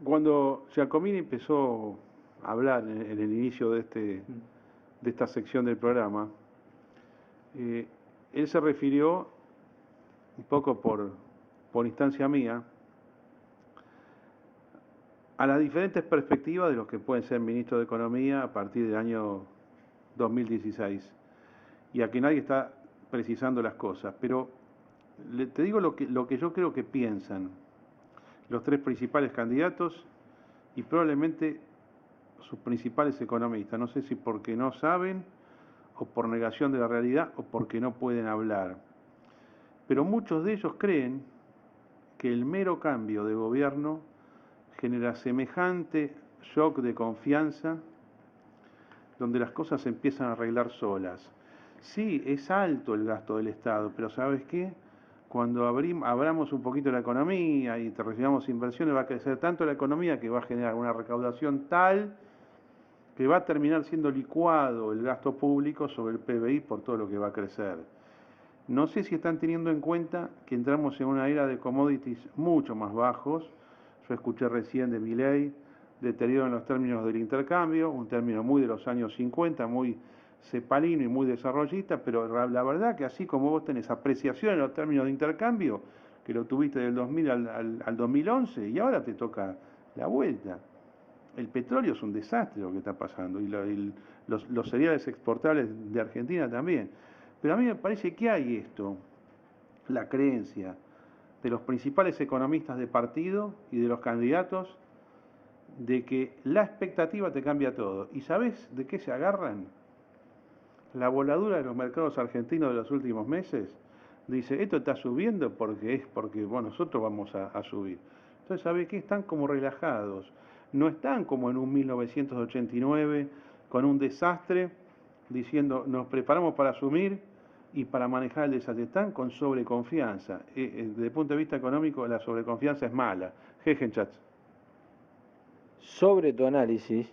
cuando Giacomini empezó a hablar en el inicio de esta sección del programa, él se refirió, un poco por instancia mía, a las diferentes perspectivas de los que pueden ser ministros de Economía a partir del año 2016, y a que nadie está precisando las cosas, pero te digo lo que yo creo que piensan los tres principales candidatos y probablemente sus principales economistas. No sé si porque no saben, o por negación de la realidad, o porque no pueden hablar. Pero muchos de ellos creen que el mero cambio de gobierno genera semejante shock de confianza donde las cosas se empiezan a arreglar solas. Sí, es alto el gasto del Estado, pero ¿sabes qué? Cuando abramos un poquito la economía y recibamos inversiones, va a crecer tanto la economía que va a generar una recaudación tal que va a terminar siendo licuado el gasto público sobre el PBI por todo lo que va a crecer. No sé si están teniendo en cuenta que entramos en una era de commodities mucho más bajos. Yo escuché recién de Milei, deterioro en los términos del intercambio, un término muy de los años 50, muy cepalino y muy desarrollista, pero la verdad que así como vos tenés apreciación en los términos de intercambio, que lo tuviste del 2000 al 2011, y ahora te toca la vuelta. El petróleo es un desastre lo que está pasando, y los cereales exportables de Argentina también. Pero a mí me parece que hay esto, la creencia de los principales economistas de partido y de los candidatos, de que la expectativa te cambia todo. ¿Y sabés de qué se agarran? La voladura de los mercados argentinos de los últimos meses dice, esto está subiendo porque bueno, nosotros vamos a subir. Entonces, ¿sabés qué? Están como relajados. No están como en un 1989 con un desastre diciendo nos preparamos para asumir y para manejar el desastre. Están con sobreconfianza. Desde el punto de vista económico, la sobreconfianza es mala. Jejenchatz. Sobre tu análisis,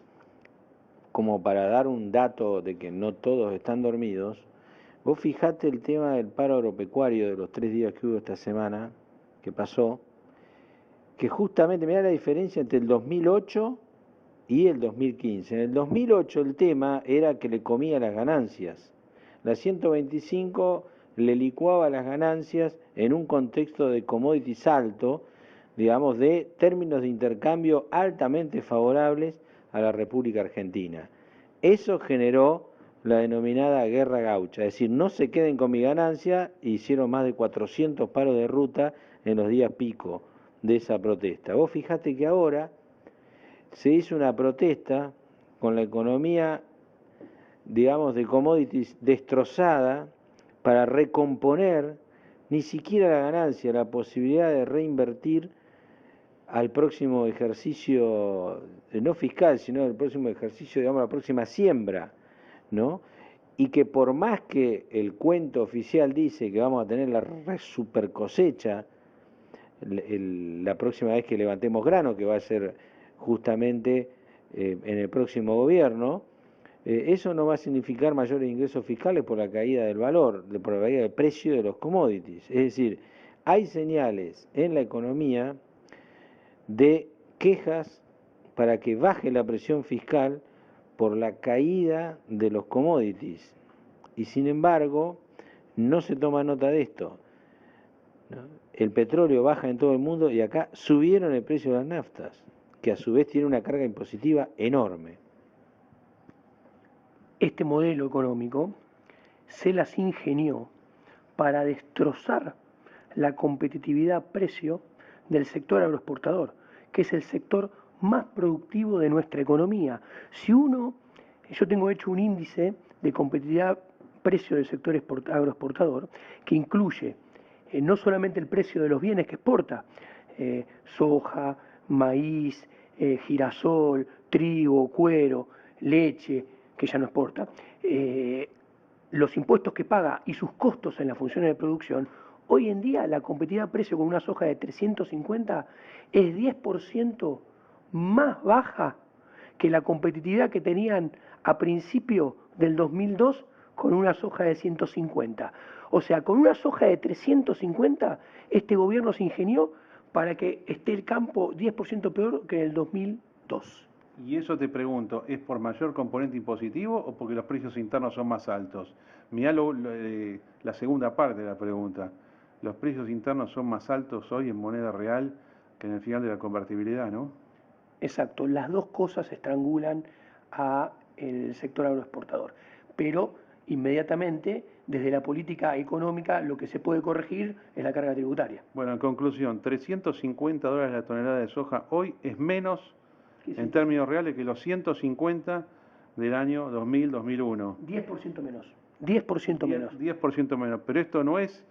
como para dar un dato de que no todos están dormidos, vos fijate el tema del paro agropecuario de los 3 días que hubo esta semana, que pasó, que justamente, mirá la diferencia entre el 2008 y el 2015. En el 2008 el tema era que le comía las ganancias. La 125 le licuaba las ganancias en un contexto de commodities alto, digamos, de términos de intercambio altamente favorables a la República Argentina. Eso generó la denominada guerra gaucha, es decir, no se queden con mi ganancia, hicieron más de 400 paros de ruta en los días pico de esa protesta. Vos fijate que ahora se hizo una protesta con la economía, digamos, de commodities destrozada para recomponer ni siquiera la ganancia, la posibilidad de reinvertir al próximo ejercicio, no fiscal, sino al próximo ejercicio, digamos, la próxima siembra, ¿no? Y que por más que el cuento oficial dice que vamos a tener la super cosecha la próxima vez que levantemos grano, que va a ser justamente en el próximo gobierno, eso no va a significar mayores ingresos fiscales por la caída del valor, por la caída del precio de los commodities. Es decir, hay señales en la economía de quejas para que baje la presión fiscal por la caída de los commodities. Y sin embargo, no se toma nota de esto, ¿no? El petróleo baja en todo el mundo y acá subieron el precio de las naftas, que a su vez tiene una carga impositiva enorme. Este modelo económico se las ingenió para destrozar la competitividad precio del sector agroexportador, que es el sector más productivo de nuestra economía. Yo tengo hecho un índice de competitividad precio del sector agroexportador que incluye no solamente el precio de los bienes que exporta, soja, maíz, girasol, trigo, cuero, leche, que ya no exporta, los impuestos que paga y sus costos en las funciones de producción. Hoy en día la competitividad precio con una soja de 350 es 10% más baja que la competitividad que tenían a principio del 2002 con una soja de 150. O sea, con una soja de 350, este gobierno se ingenió para que esté el campo 10% peor que en el 2002. Y eso te pregunto, ¿es por mayor componente impositivo o porque los precios internos son más altos? Mirá la segunda parte de la pregunta. Los precios internos son más altos hoy en moneda real que en el final de la convertibilidad, ¿no? Exacto, las dos cosas estrangulan al sector agroexportador. Pero inmediatamente, desde la política económica, lo que se puede corregir es la carga tributaria. Bueno, en conclusión, $350 la tonelada de soja hoy es menos en términos reales que los 150 del año 2000-2001. 10% menos. 10% menos. 10% menos. Pero esto no es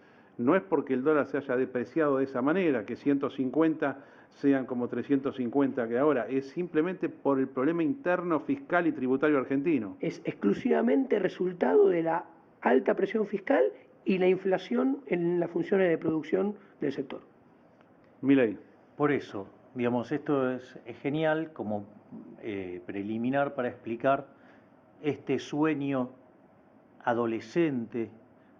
porque el dólar se haya depreciado de esa manera, que 150 sean como 350 que ahora, es simplemente por el problema interno fiscal y tributario argentino. Es exclusivamente resultado de la alta presión fiscal y la inflación en las funciones de producción del sector. Milei. Por eso, digamos, esto es genial como preliminar para explicar este sueño adolescente,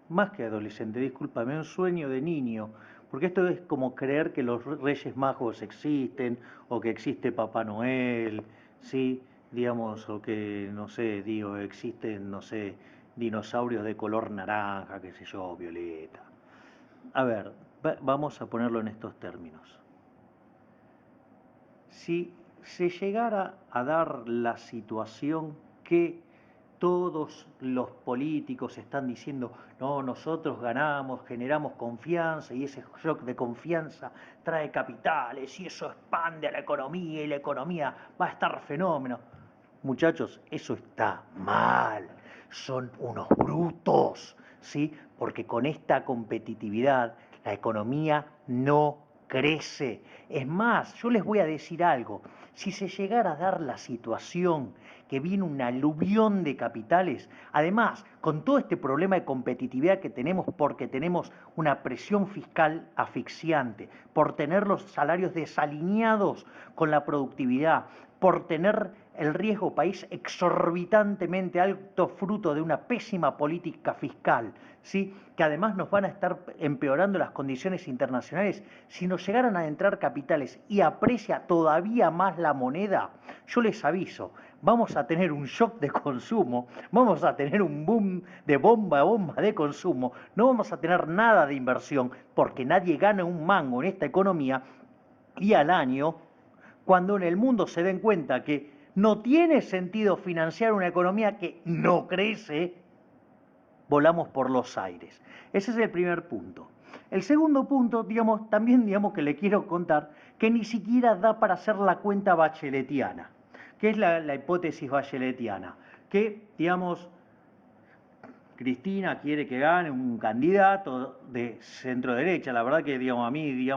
más que adolescente, discúlpame, un sueño de niño, porque esto es como creer que los Reyes Magos existen, o que existe Papá Noel, ¿sí? Digamos, o que, no sé, digo, existen, no sé, dinosaurios de color naranja, qué sé yo, violeta. A ver, vamos a ponerlo en estos términos. Si se llegara a dar la situación que todos los políticos están diciendo, no, nosotros ganamos, generamos confianza y ese shock de confianza trae capitales y eso expande a la economía y la economía va a estar fenómeno. Muchachos, eso está mal, son unos brutos, ¿sí? Porque con esta competitividad la economía no crece. Es más, yo les voy a decir algo, si se llegara a dar la situación que viene un aluvión de capitales, además, con todo este problema de competitividad que tenemos porque tenemos una presión fiscal asfixiante, por tener los salarios desalineados con la productividad, por tener el riesgo país exorbitantemente alto fruto de una pésima política fiscal, ¿sí? Que además nos van a estar empeorando las condiciones internacionales. Si nos llegaran a entrar capitales y aprecia todavía más la moneda, yo les aviso, vamos a tener un shock de consumo, vamos a tener un boom de bomba a bomba de consumo, no vamos a tener nada de inversión porque nadie gana un mango en esta economía y al año, cuando en el mundo se den cuenta que no tiene sentido financiar una economía que no crece, volamos por los aires. Ese es el primer punto. El segundo punto, también que le quiero contar, que ni siquiera da para hacer la cuenta bacheletiana, que es la hipótesis bacheletiana, que, Cristina quiere que gane un candidato de centro derecha. La verdad que, a mí,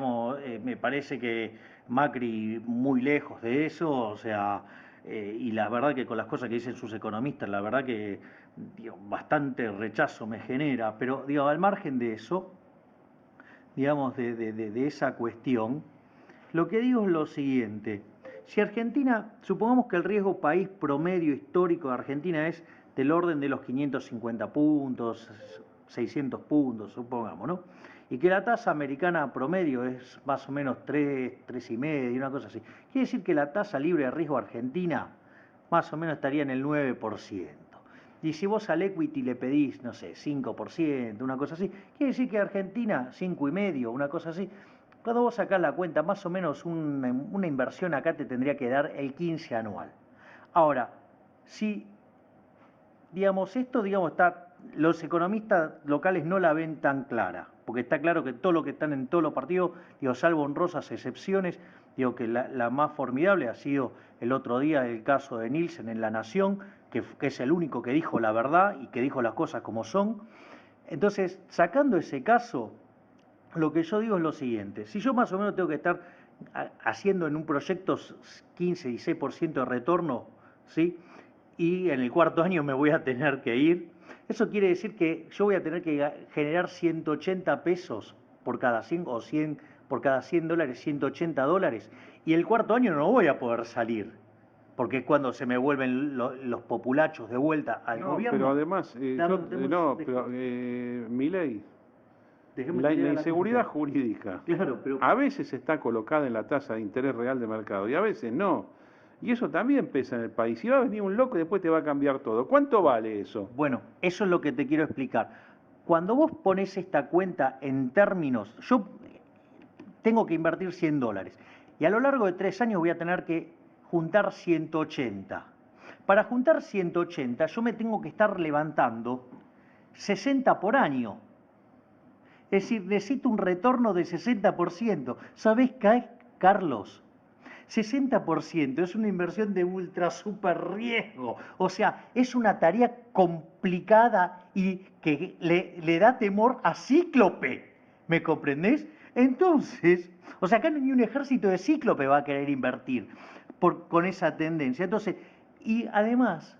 me parece que Macri muy lejos de eso, o sea, y la verdad que con las cosas que dicen sus economistas, la verdad que bastante rechazo me genera, pero al margen de eso, de esa cuestión, lo que digo es lo siguiente: si Argentina, supongamos que el riesgo país promedio histórico de Argentina es del orden de los 550 puntos, 600 puntos, supongamos, ¿no? Y que la tasa americana promedio es más o menos 3, 3,5, una cosa así. Quiere decir que la tasa libre de riesgo argentina más o menos estaría en el 9%. Y si vos al equity le pedís, no sé, 5%, una cosa así, quiere decir que Argentina, 5,5, una cosa así. Cuando vos sacás la cuenta, más o menos una inversión acá te tendría que dar el 15 anual. Ahora, si, esto, está los economistas locales no la ven tan clara, porque está claro que todo lo que están en todos los partidos, digo, salvo honrosas excepciones, digo que la más formidable ha sido el otro día el caso de Nielsen en La Nación, que es el único que dijo la verdad y que dijo las cosas como son. Entonces, sacando ese caso, lo que yo digo es lo siguiente: si yo más o menos tengo que estar haciendo en un proyecto 15, 16% de retorno, ¿sí? Y en el cuarto año me voy a tener que ir, eso quiere decir que yo voy a tener que generar 180 pesos por cada 100 o 100 por cada 100 dólares, 180 dólares, y el cuarto año no voy a poder salir, porque es cuando se me vuelven los populachos de vuelta al gobierno. Pero además, Milei, la inseguridad jurídica Claro, pero a veces está colocada en la tasa de interés real de mercado y a veces no. Y eso también pesa en el país. Y va a venir un loco y después te va a cambiar todo. ¿Cuánto vale eso? bueno, eso es lo que te quiero explicar. Cuando vos pones esta cuenta en términos, yo tengo que invertir 100 dólares y a lo largo de 3 años voy a tener que juntar 180. Para juntar 180 yo me tengo que estar levantando 60 por año. Es decir, necesito un retorno de 60%. ¿Sabés qué, Carlos? 60% es una inversión de ultra super riesgo. O sea, es una tarea complicada y que le da temor a Cíclope. ¿Me comprendés? Entonces, o sea, acá ni un ejército de Cíclope va a querer invertir con esa tendencia. Entonces, y además,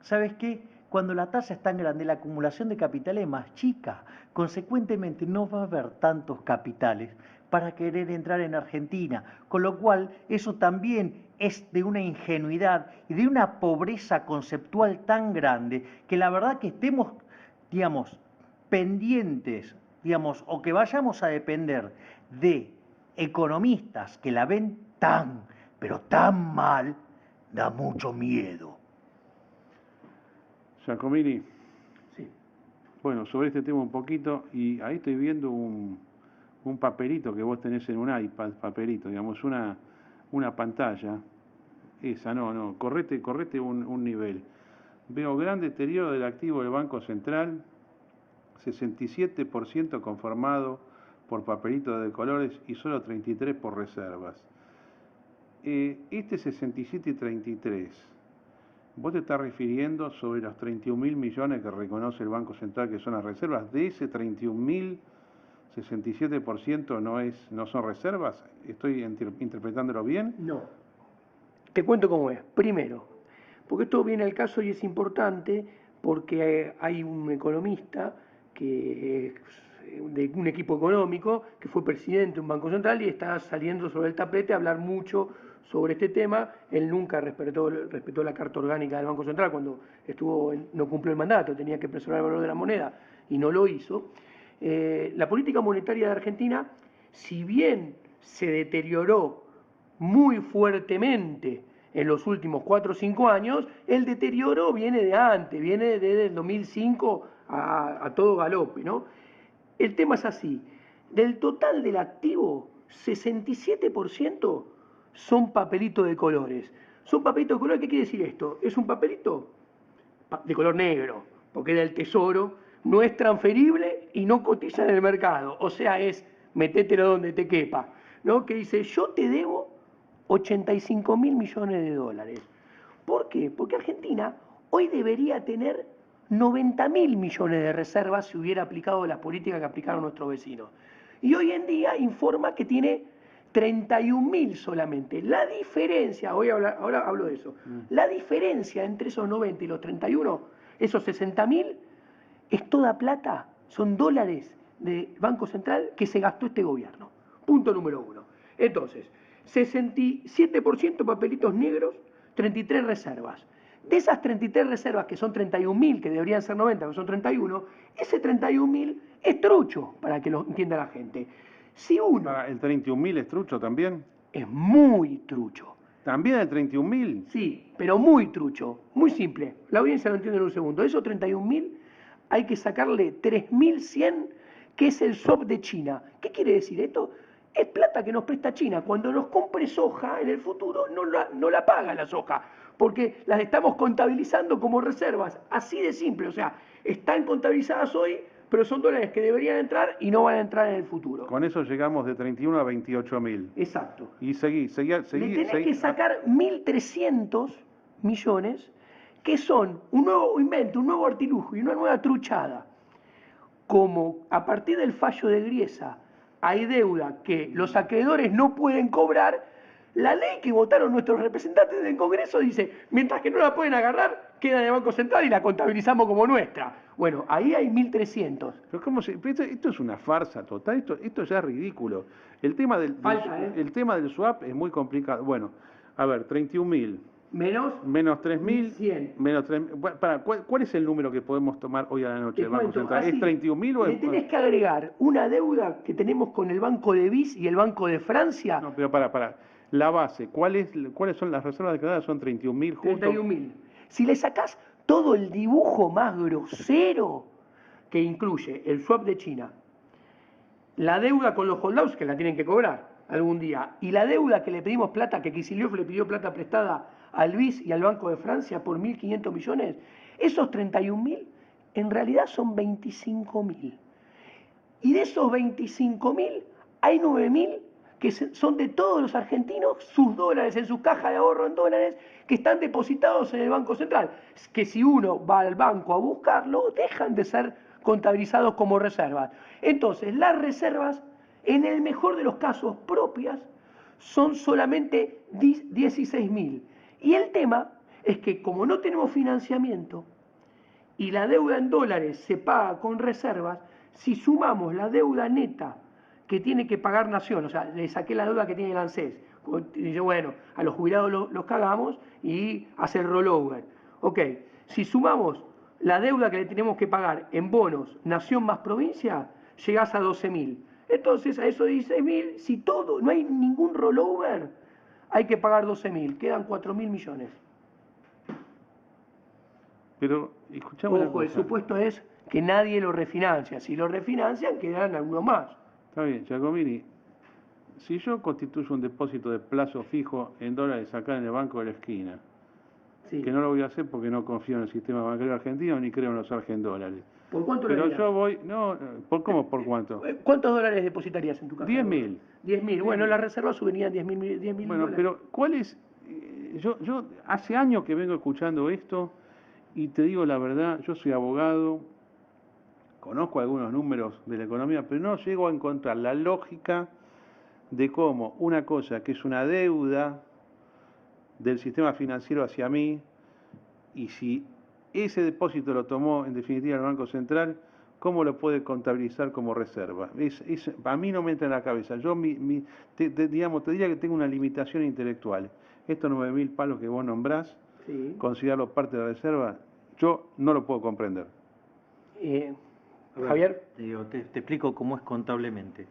¿sabes qué? Cuando la tasa es tan grande, la acumulación de capital es más chica. Consecuentemente, no va a haber tantos capitales para querer entrar en Argentina. Con lo cual, eso también es de una ingenuidad y de una pobreza conceptual tan grande que la verdad que estemos, digamos, pendientes, digamos, o que vayamos a depender de economistas que la ven tan, pero tan mal, da mucho miedo. Giacomini, Sí. bueno, sobre este tema un poquito, y ahí estoy viendo un papelito que vos tenés en un iPad, papelito, digamos, una pantalla. Esa, correte un nivel. Veo gran deterioro del activo del Banco Central, 67% conformado por papelitos de colores y solo 33% por reservas. Este 67 y 33, vos te estás refiriendo sobre los 31.000 millones que reconoce el Banco Central que son las reservas. De ese 31.000, 67% no son reservas. ¿Estoy interpretándolo bien? No. Te cuento cómo es. Primero, porque esto viene al caso y es importante porque hay un economista que es de un equipo económico que fue presidente de un banco central y está saliendo sobre el tapete a hablar mucho sobre este tema. Él nunca respetó la Carta Orgánica del Banco Central cuando no cumplió el mandato, tenía que preservar el valor de la moneda y no lo hizo. La política monetaria de Argentina, si bien se deterioró muy fuertemente en los últimos 4 o 5 años, el deterioro viene de antes, viene desde el 2005 a todo galope, ¿no? El tema es así: del total del activo, 67% son papelitos de colores. ¿Son papelitos de colores? ¿Qué quiere decir esto? Es un papelito de color negro, porque era el tesoro, no es transferible y no cotiza en el mercado. O sea, es metételo donde te quepa, ¿no? Que dice, yo te debo 85.000 millones de dólares. ¿Por qué? Porque Argentina hoy debería tener 90.000 millones de reservas si hubiera aplicado las políticas que aplicaron nuestros vecinos. Y hoy en día informa que tiene 31.000 solamente. La diferencia, ahora hablo de eso, la diferencia entre esos 90 y los 31, esos 60.000, es toda plata, son dólares del Banco Central que se gastó este gobierno. Punto número 1. Entonces, 67% papelitos negros, 33 reservas. De esas 33 reservas, que son 31.000, que deberían ser 90, que son 31, ese 31.000 es trucho, para que lo entienda la gente. Si uno... ¿El 31.000 es trucho también? Es muy trucho. ¿También el 31.000? Sí, pero muy trucho, muy simple. La audiencia lo entiende en un segundo. Esos 31.000 hay que sacarle 3.100, que es el swap de China. ¿Qué quiere decir esto? Es plata que nos presta China. Cuando nos compre soja en el futuro, no la paga la soja. porque las estamos contabilizando como reservas, así de simple, o sea, están contabilizadas hoy, pero son dólares que deberían entrar y no van a entrar en el futuro. Con eso llegamos de 31 a 28.000. Exacto. Y seguí. Le tenés que sacar 1.300 millones, que son un nuevo invento, un nuevo artilugio y una nueva truchada. Como a partir del fallo de Griesa hay deuda que los acreedores no pueden cobrar, la ley que votaron nuestros representantes del Congreso dice, mientras que no la pueden agarrar, queda en el Banco Central y la contabilizamos como nuestra. Bueno, ahí hay 1.300. Pero ¿cómo esto es una farsa total, esto ya es ridículo. El tema el tema del swap es muy complicado. Bueno, a ver, 31.000. Menos 3.000. 1.100. Menos 3.000. ¿Cuál es el número que podemos tomar hoy a la noche del Banco Central? Así, ¿Es 31.000 o le es...? tenés que agregar una deuda que tenemos con el Banco de BIS y el Banco de Francia. No, pero para. La base, ¿cuáles son las reservas declaradas? Son 31.000 juntos. 31.000. Si le sacás todo el dibujo más grosero, que incluye el swap de China, la deuda con los holdouts, que la tienen que cobrar algún día, y la deuda que le pedimos plata, que Kicillof le pidió plata prestada al BIS y al Banco de Francia por 1.500 millones, esos 31.000 en realidad son 25.000. Y de esos 25.000 hay 9.000 que son de todos los argentinos, sus dólares en su caja de ahorro en dólares, que están depositados en el Banco Central, que si uno va al banco a buscarlo, dejan de ser contabilizados como reservas. Entonces, las reservas, en el mejor de los casos propias, son solamente 16.000. Y el tema es que como no tenemos financiamiento y la deuda en dólares se paga con reservas, si sumamos la deuda neta que tiene que pagar Nación, o sea, le saqué la deuda que tiene el ANSES, y dice, bueno, a los jubilados los cagamos y hace el rollover. Ok, si sumamos la deuda que le tenemos que pagar en bonos, Nación más provincia, llegás a 12.000. Entonces, a esos 16.000, si todo, no hay ningún rollover, hay que pagar 12.000, quedan 4.000 millones. Pero, escuchame una Ojo, el cosa. supuesto es que nadie lo refinancia. Si lo refinancian, quedarán algunos más. Está bien, Giacomini. Si yo constituyo un depósito de plazo fijo en dólares acá en el banco de la esquina, Sí. que no lo voy a hacer porque no confío en el sistema bancario argentino ni creo en los argentindólares. ¿Por cuánto Pero lo harías? yo voy, no, ¿cómo por cuánto? ¿Cuántos dólares depositarías en tu caja? 10.000. 10.000. Bueno, las reservas subirían 10.000 Bueno, dólares. pero ¿cuál es? Yo hace años que vengo escuchando esto y te digo la verdad, yo soy abogado, conozco algunos números de la economía, pero no llego a encontrar la lógica de cómo una cosa que es una deuda del sistema financiero hacia mí, y si ese depósito lo tomó en definitiva el Banco Central, ¿cómo lo puede contabilizar como reserva? A mí no me entra en la cabeza. Yo, digamos, te diría que tengo una limitación intelectual. Estos 9.000 palos que vos nombrás, Sí. considerarlo parte de la reserva, yo no lo puedo comprender. Javier. Te explico cómo es contablemente.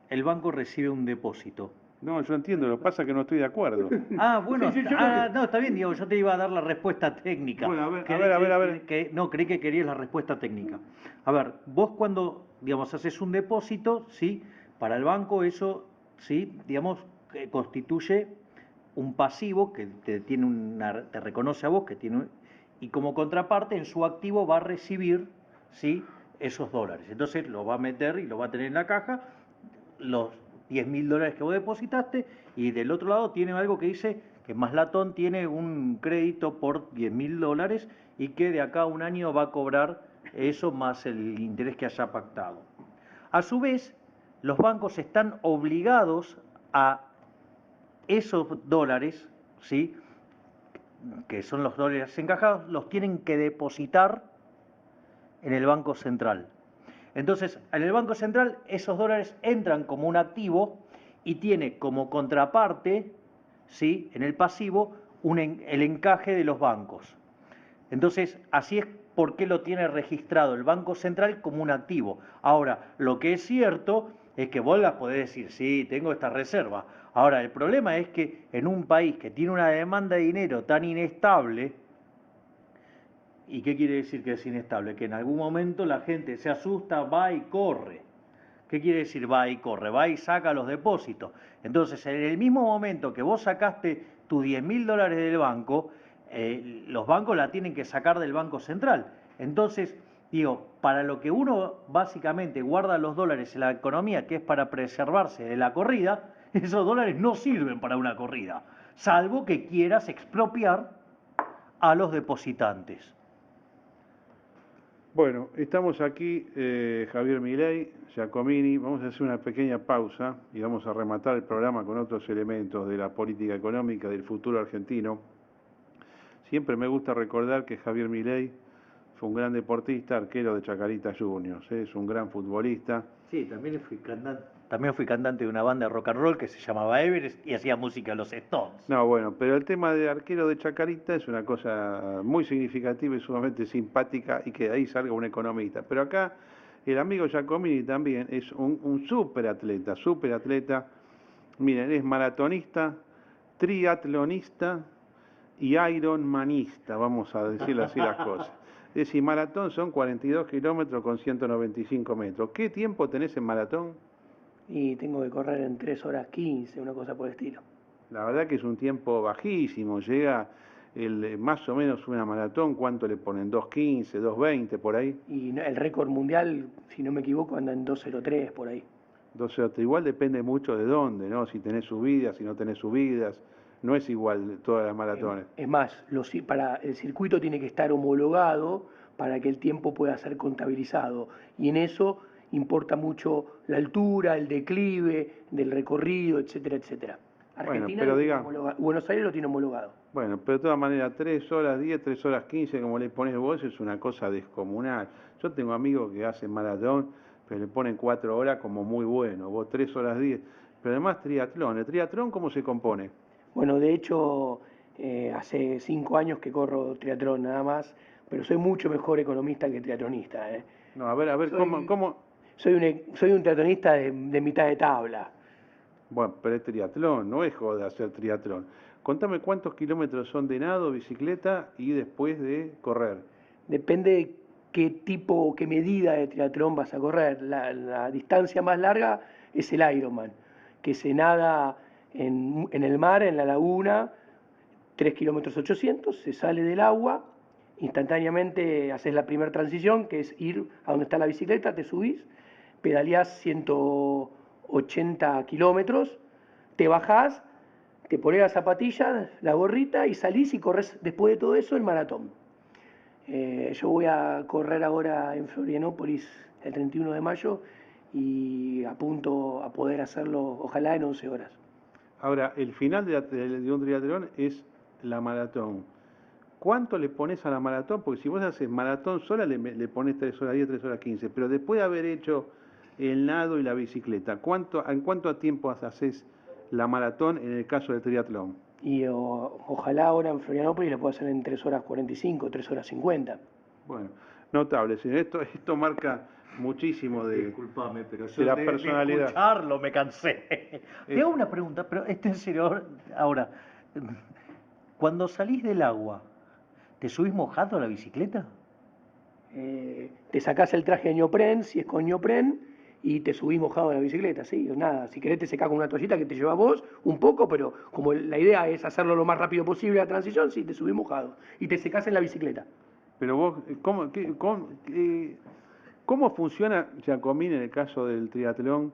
El banco recibe un depósito. No, yo entiendo, lo que pasa es que no estoy de acuerdo. Ah, bueno, Sí, no, está bien, Diego, yo te iba a dar la respuesta técnica. Bueno, a ver. No, creí que querías la respuesta técnica. A ver, vos cuando, digamos, haces un depósito, ¿sí? Para el banco eso, ¿sí? Digamos, constituye un pasivo que te reconoce a vos, y como contraparte en su activo va a recibir, ¿sí? Esos dólares. Entonces lo va a meter y lo va a tener en la caja, los 10.000 dólares que vos depositaste, y del otro lado tiene algo que dice que Maslatón tiene un crédito por 10.000 dólares y que de acá a un año va a cobrar eso más el interés que haya pactado. A su vez, los bancos están obligados a esos dólares, ¿sí? Que son los dólares encajados, los tienen que depositar en el Banco Central. Entonces, en el Banco Central esos dólares entran como un activo y tiene como contraparte, ¿sí? En el pasivo, el encaje de los bancos. Entonces, así es porque lo tiene registrado el Banco Central como un activo. Ahora, lo que es cierto es que vos las podés decir, sí, tengo esta reserva. Ahora, el problema es que en un país que tiene una demanda de dinero tan inestable, ¿y qué quiere decir que es inestable? Que en algún momento la gente se asusta, va y corre. ¿Qué quiere decir va y corre? Va y saca los depósitos. Entonces, en el mismo momento que vos sacaste tus $10.000 del banco, los bancos la tienen que sacar del Banco Central. Entonces, digo, para lo que uno básicamente guarda los dólares en la economía, que es para preservarse de la corrida, esos dólares no sirven para una corrida, salvo que quieras expropiar a los depositantes. Bueno, estamos aquí, Javier Milei, Giacomini, vamos a hacer una pequeña pausa y vamos a rematar el programa con otros elementos de la política económica del futuro argentino. Siempre me gusta recordar que Javier Milei fue un gran deportista, arquero de Chacarita Juniors, es un gran futbolista. Sí, también fui cantante de una banda de rock and roll que se llamaba Everest y hacía música a los Stones. No, bueno, pero el tema de arquero de Chacarita es una cosa muy significativa y sumamente simpática y que de ahí salga un economista. Pero acá el amigo Giacomini también es un superatleta. Miren, es maratonista, triatlonista y ironmanista, vamos a decirle así las cosas. Es decir, maratón son 42 kilómetros con 195 metros. ¿Qué tiempo tenés en maratón? Y tengo que correr en 3 horas 15, una cosa por el estilo. La verdad que es un tiempo bajísimo, llega más o menos una maratón, ¿cuánto le ponen? 2:15, 2:20 por ahí. Y el récord mundial, si no me equivoco, anda en 2:03 por ahí. 2:03, igual depende mucho de dónde, ¿no? Si tenés subidas, si no tenés subidas, no es igual todas las maratones. Es más, para el circuito tiene que estar homologado para que el tiempo pueda ser contabilizado. Y en eso importa mucho la altura, el declive del recorrido, etcétera, etcétera. Argentina, bueno, pero Buenos Aires lo tiene homologado. Bueno, pero de todas maneras, 3 horas 10, 3 horas 15, como le pones vos, es una cosa descomunal. Yo tengo amigos que hacen maratón, pero le ponen 4 horas como muy bueno, vos 3 horas 10. Pero además triatlón, ¿el triatlón cómo se compone? Bueno, de hecho, hace 5 años que corro triatlón nada más, pero soy mucho mejor economista que triatlonista. No, a ver, ¿cómo? Soy un triatlonista de mitad de tabla. Bueno, pero es triatlón, no es joda hacer triatlón. Contame cuántos kilómetros son de nado, bicicleta y después de correr. Depende de qué tipo, qué medida de triatlón vas a correr. La distancia más larga es el Ironman, que se nada en el mar, en la laguna, 3 kilómetros 800, se sale del agua, instantáneamente haces la primera transición, que es ir a donde está la bicicleta, te subís, pedaleás 180 kilómetros, te bajás, te pones las zapatillas, la gorrita y salís y corres después de todo eso el maratón. Yo voy a correr ahora en Florianópolis el 31 de mayo y apunto a poder hacerlo ojalá en 11 horas. Ahora, el final de un triatlón es la maratón. ¿Cuánto le pones a la maratón? Porque si vos haces maratón sola le pones 3 horas 10, 3 horas 15, pero después de haber hecho el nado y la bicicleta, ¿en cuánto tiempo haces la maratón en el caso del triatlón? Y ojalá ahora en Florianópolis lo pueda hacer en 3 horas 45, 3 horas 50. Bueno, notable, señor. Esto marca muchísimo Disculpame, pero yo de la personalidad. De escucharlo me cansé. Te hago una pregunta, pero en serio, ahora, cuando salís del agua, ¿te subís mojado a la bicicleta? Te sacás el traje de neopren, si es con neopren, y te subís mojado en la bicicleta, ¿sí? Nada, si querés te secás con una toallita que te llevas vos, un poco, pero como la idea es hacerlo lo más rápido posible la transición, sí, te subís mojado y te secás en la bicicleta. Pero vos, ¿cómo funciona, Giacomín, en el caso del triatlón,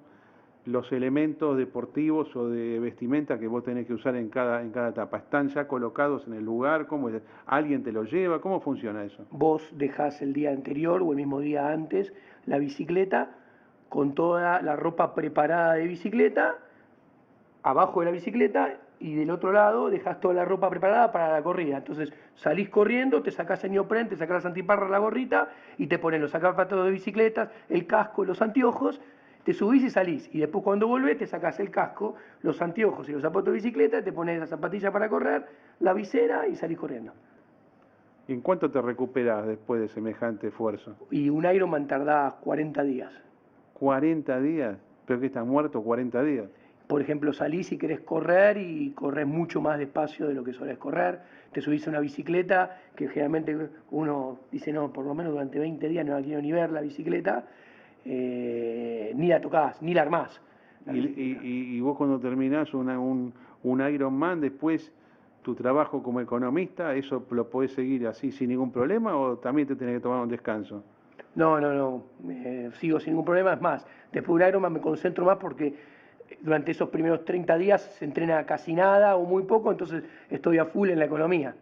los elementos deportivos o de vestimenta que vos tenés que usar en cada etapa? ¿Están ya colocados en el lugar? ¿Cómo es? ¿Alguien te lo lleva? ¿Cómo funciona eso? Vos dejás el día anterior o el mismo día antes la bicicleta con toda la ropa preparada de bicicleta, abajo de la bicicleta, y del otro lado dejás toda la ropa preparada para la corrida. Entonces salís corriendo, te sacás el neopren, te sacás las antiparras, la gorrita, y te ponen los zapatos de bicicletas, el casco, los anteojos, te subís y salís. Y después cuando volvés te sacás el casco, los anteojos y los zapatos de bicicleta, te pones la zapatilla para correr, la visera y salís corriendo. ¿Y en cuánto te recuperás después de semejante esfuerzo? Y un Ironman tardás 40 días. ¿40 días? ¿Pero que estás muerto 40 días? Por ejemplo, salís y querés correr y corres mucho más despacio de lo que solés correr. Te subís a una bicicleta, que generalmente uno dice, no, por lo menos durante 20 días no la quiero ni ver la bicicleta. ni la tocás, ni la armás. Y vos cuando terminás un Ironman, después tu trabajo como economista, ¿eso lo podés seguir así sin ningún problema o también te tenés que tomar un descanso? No, sigo sin ningún problema. Es más, después de un Ironman me concentro más porque durante esos primeros 30 días se entrena casi nada o muy poco, entonces estoy a full en la economía.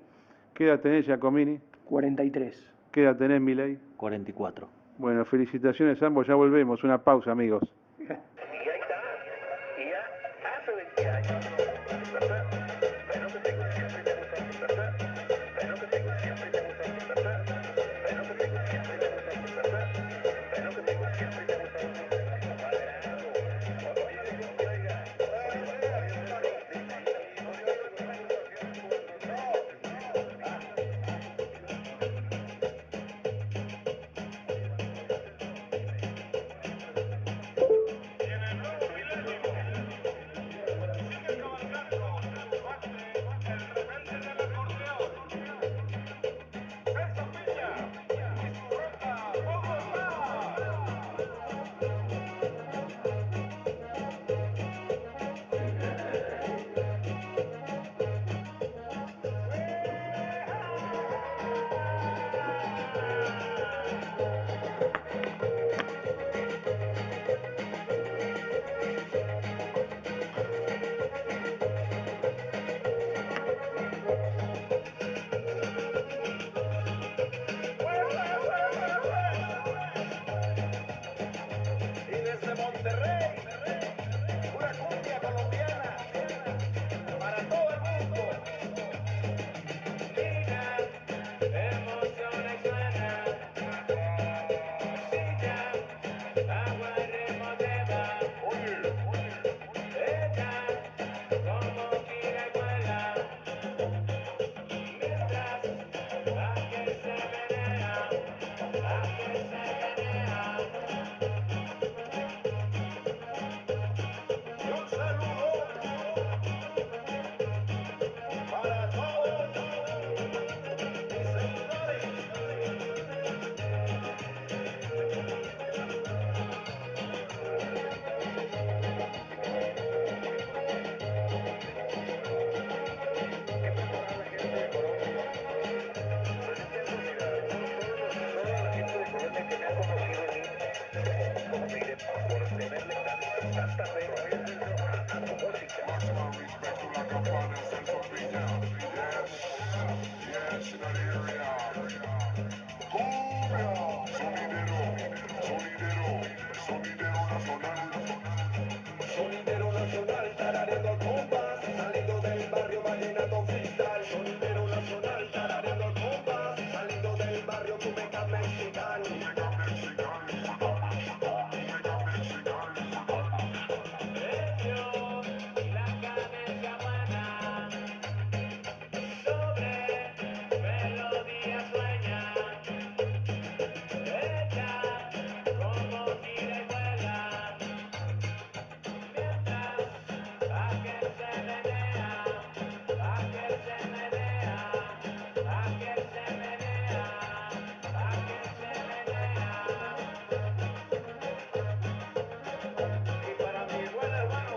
¿Qué edad tenés, Giacomini? 43. ¿Qué edad tenés, Milei? 44. Bueno, felicitaciones a ambos, ya volvemos. Una pausa, amigos. Y ahí está, y ya hace 20 años, ¿verdad? Pero que tengo siempre te gusta, ¿verdad? Pero que tengo siempre te gusta, ¿verdad? Pero que tengo siempre te gusta, ¿verdad? Pero que tengo siempre te Y desde Monterrey, una cumbia colombiana para todo el mundo. Mira, emoción extraña, silla, agua remodela. Ella, como gira y vuela, mientras aquel se menea, aquel se menea. Y un saludo para todos mis seguidores. Toda la gente de Colombia que me ha conocido en mí, por tenerle tanta fe a tu música. Sonidero nacional, tarareando al compás, salido del barrio vallenato freestyle. Sonidero nacional, tarareando al compás, salido del barrio Cumeca mexicano. La cadencia buena, sobre melodía sueña. Ella, como gira y vuela, mientras aquel se menea, aquel se menea, aquel se menea, aquel se menea. Y para mi buen hermano,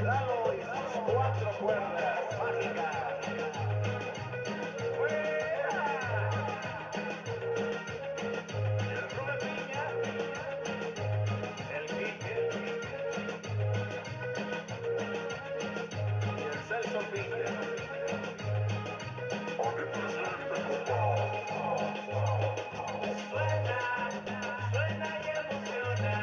Lalo y sus 4 cuerdas mágicas. ¡Fuera! El Rubén Piña, el Quique y el Celso Piña. Suena, suena y emociona nuestra acordeona.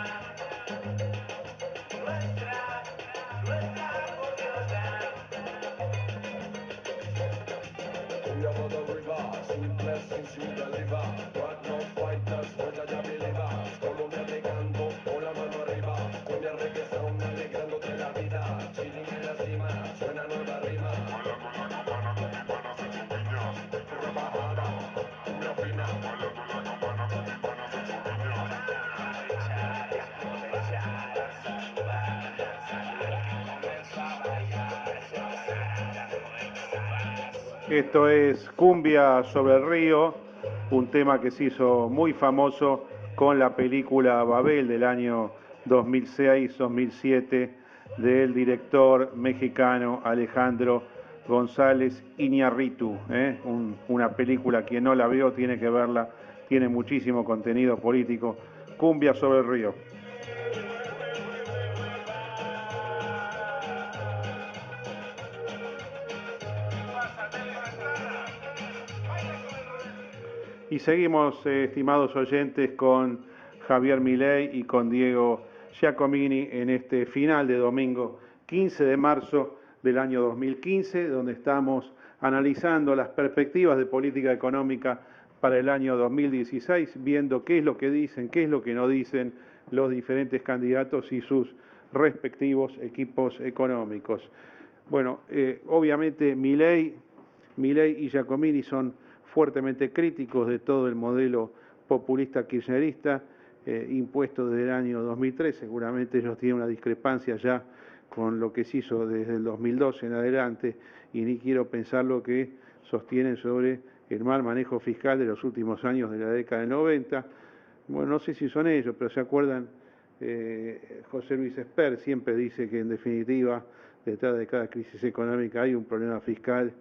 We are the river, sweet blessings you deliver. But no fighters, fuerza ya believers. Colombia te canto, con la mano arriba. Con el reggae sound alegrándote la vida. Chilling en la cima, suena nueva rima. Bailando en la campana con mis panas en su piña. Rebajada, una fina. Bailando en la campana con mis panas en su piña. Esto es Cumbia sobre el Río, un tema que se hizo muy famoso con la película Babel del año 2006-2007 del director mexicano Alejandro González Iñárritu. Una película, quien no la vio tiene que verla, tiene muchísimo contenido político. Cumbia sobre el río. Y seguimos, estimados oyentes, con Javier Milei y con Diego Giacomini en este final de domingo 15 de marzo del año 2015, donde estamos analizando las perspectivas de política económica para el año 2016, viendo qué es lo que dicen, qué es lo que no dicen los diferentes candidatos y sus respectivos equipos económicos. Bueno, obviamente Milei y Giacomini son fuertemente críticos de todo el modelo populista kirchnerista impuesto desde el año 2003. Seguramente ellos tienen una discrepancia ya con lo que se hizo desde el 2012 en adelante, y ni quiero pensar lo que sostienen sobre el mal manejo fiscal de los últimos años de la década del 90. Bueno, no sé si son ellos, pero se acuerdan, José Luis Esper siempre dice que en definitiva detrás de cada crisis económica hay un problema fiscal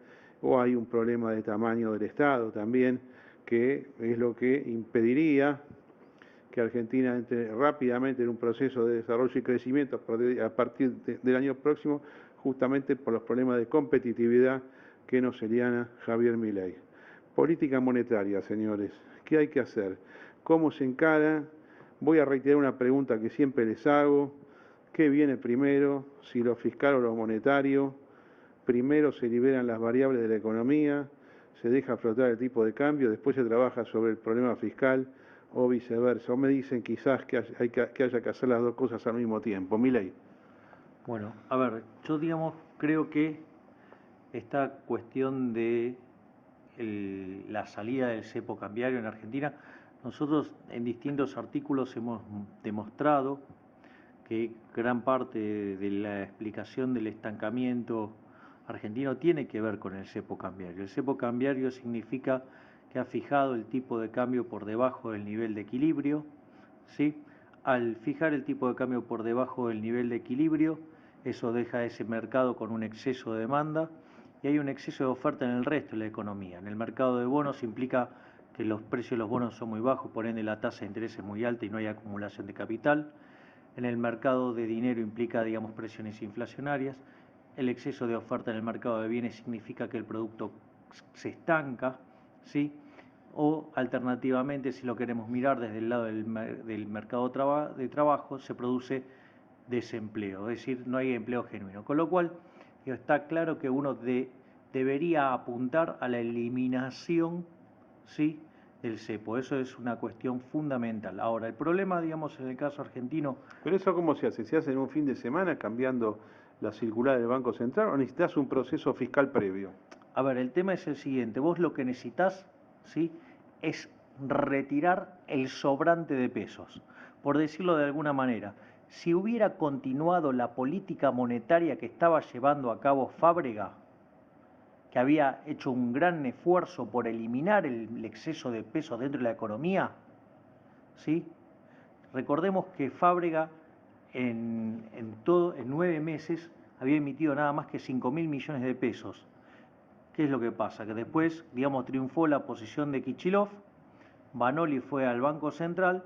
o hay un problema de tamaño del Estado también, que es lo que impediría que Argentina entre rápidamente en un proceso de desarrollo y crecimiento a partir del año próximo, justamente por los problemas de competitividad que nos señala Javier Milei. Política monetaria, señores, ¿qué hay que hacer? ¿Cómo se encara? Voy a reiterar una pregunta que siempre les hago: ¿qué viene primero, si lo fiscal o lo monetario? Primero se liberan las variables de la economía, se deja flotar el tipo de cambio, después se trabaja sobre el problema fiscal, o viceversa. O me dicen quizás que haya que hacer las dos cosas al mismo tiempo. Milei. Bueno, a ver, yo creo que esta cuestión de la salida del cepo cambiario en Argentina, nosotros en distintos artículos hemos demostrado que gran parte de la explicación del estancamiento argentino tiene que ver con el cepo cambiario. El cepo cambiario significa que ha fijado el tipo de cambio por debajo del nivel de equilibrio, ¿sí? Al fijar el tipo de cambio por debajo del nivel de equilibrio, eso deja ese mercado con un exceso de demanda y hay un exceso de oferta en el resto de la economía. En el mercado de bonos implica que los precios de los bonos son muy bajos, por ende la tasa de interés es muy alta y no hay acumulación de capital. En el mercado de dinero implica, digamos, presiones inflacionarias. El exceso de oferta en el mercado de bienes significa que el producto se estanca, ¿sí? O alternativamente, si lo queremos mirar desde el lado del mercado de trabajo, se produce desempleo, es decir, no hay empleo genuino. Con lo cual, está claro que uno debería apuntar a la eliminación, ¿sí?, del cepo. Eso es una cuestión fundamental. Ahora, el problema, digamos, en el caso argentino... ¿Pero eso cómo se hace? ¿Se hace en un fin de semana cambiando la circular del Banco Central o necesitas un proceso fiscal previo? A ver, el tema es el siguiente. Vos lo que necesitas, ¿sí?, es retirar el sobrante de pesos. Por decirlo de alguna manera, si hubiera continuado la política monetaria que estaba llevando a cabo Fábrega, que había hecho un gran esfuerzo por eliminar el exceso de pesos dentro de la economía, ¿sí? Recordemos que Fábrega en 9 meses había emitido nada más que 5.000 millones de pesos. ¿Qué es lo que pasa? Que después, digamos, triunfó la posición de Kicillof, Vanoli fue al Banco Central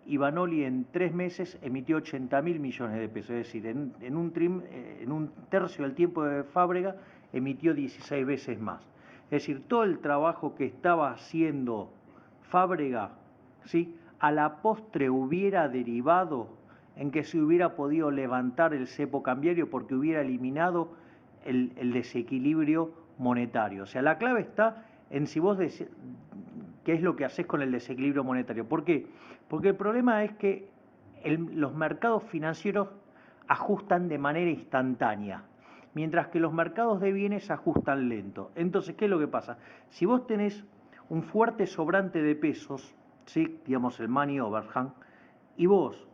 y Vanoli en 3 meses emitió 80.000 millones de pesos, es decir, en un tercio del tiempo de Fábrega emitió 16 veces más. Es decir, todo el trabajo que estaba haciendo Fábrega, ¿sí?, a la postre hubiera derivado en que se hubiera podido levantar el cepo cambiario porque hubiera eliminado el desequilibrio monetario. O sea, la clave está en si vos qué es lo que haces con el desequilibrio monetario. ¿Por qué? Porque el problema es que los mercados financieros ajustan de manera instantánea, mientras que los mercados de bienes ajustan lento. Entonces, ¿qué es lo que pasa? Si vos tenés un fuerte sobrante de pesos, ¿sí?, digamos el money overhang, y vos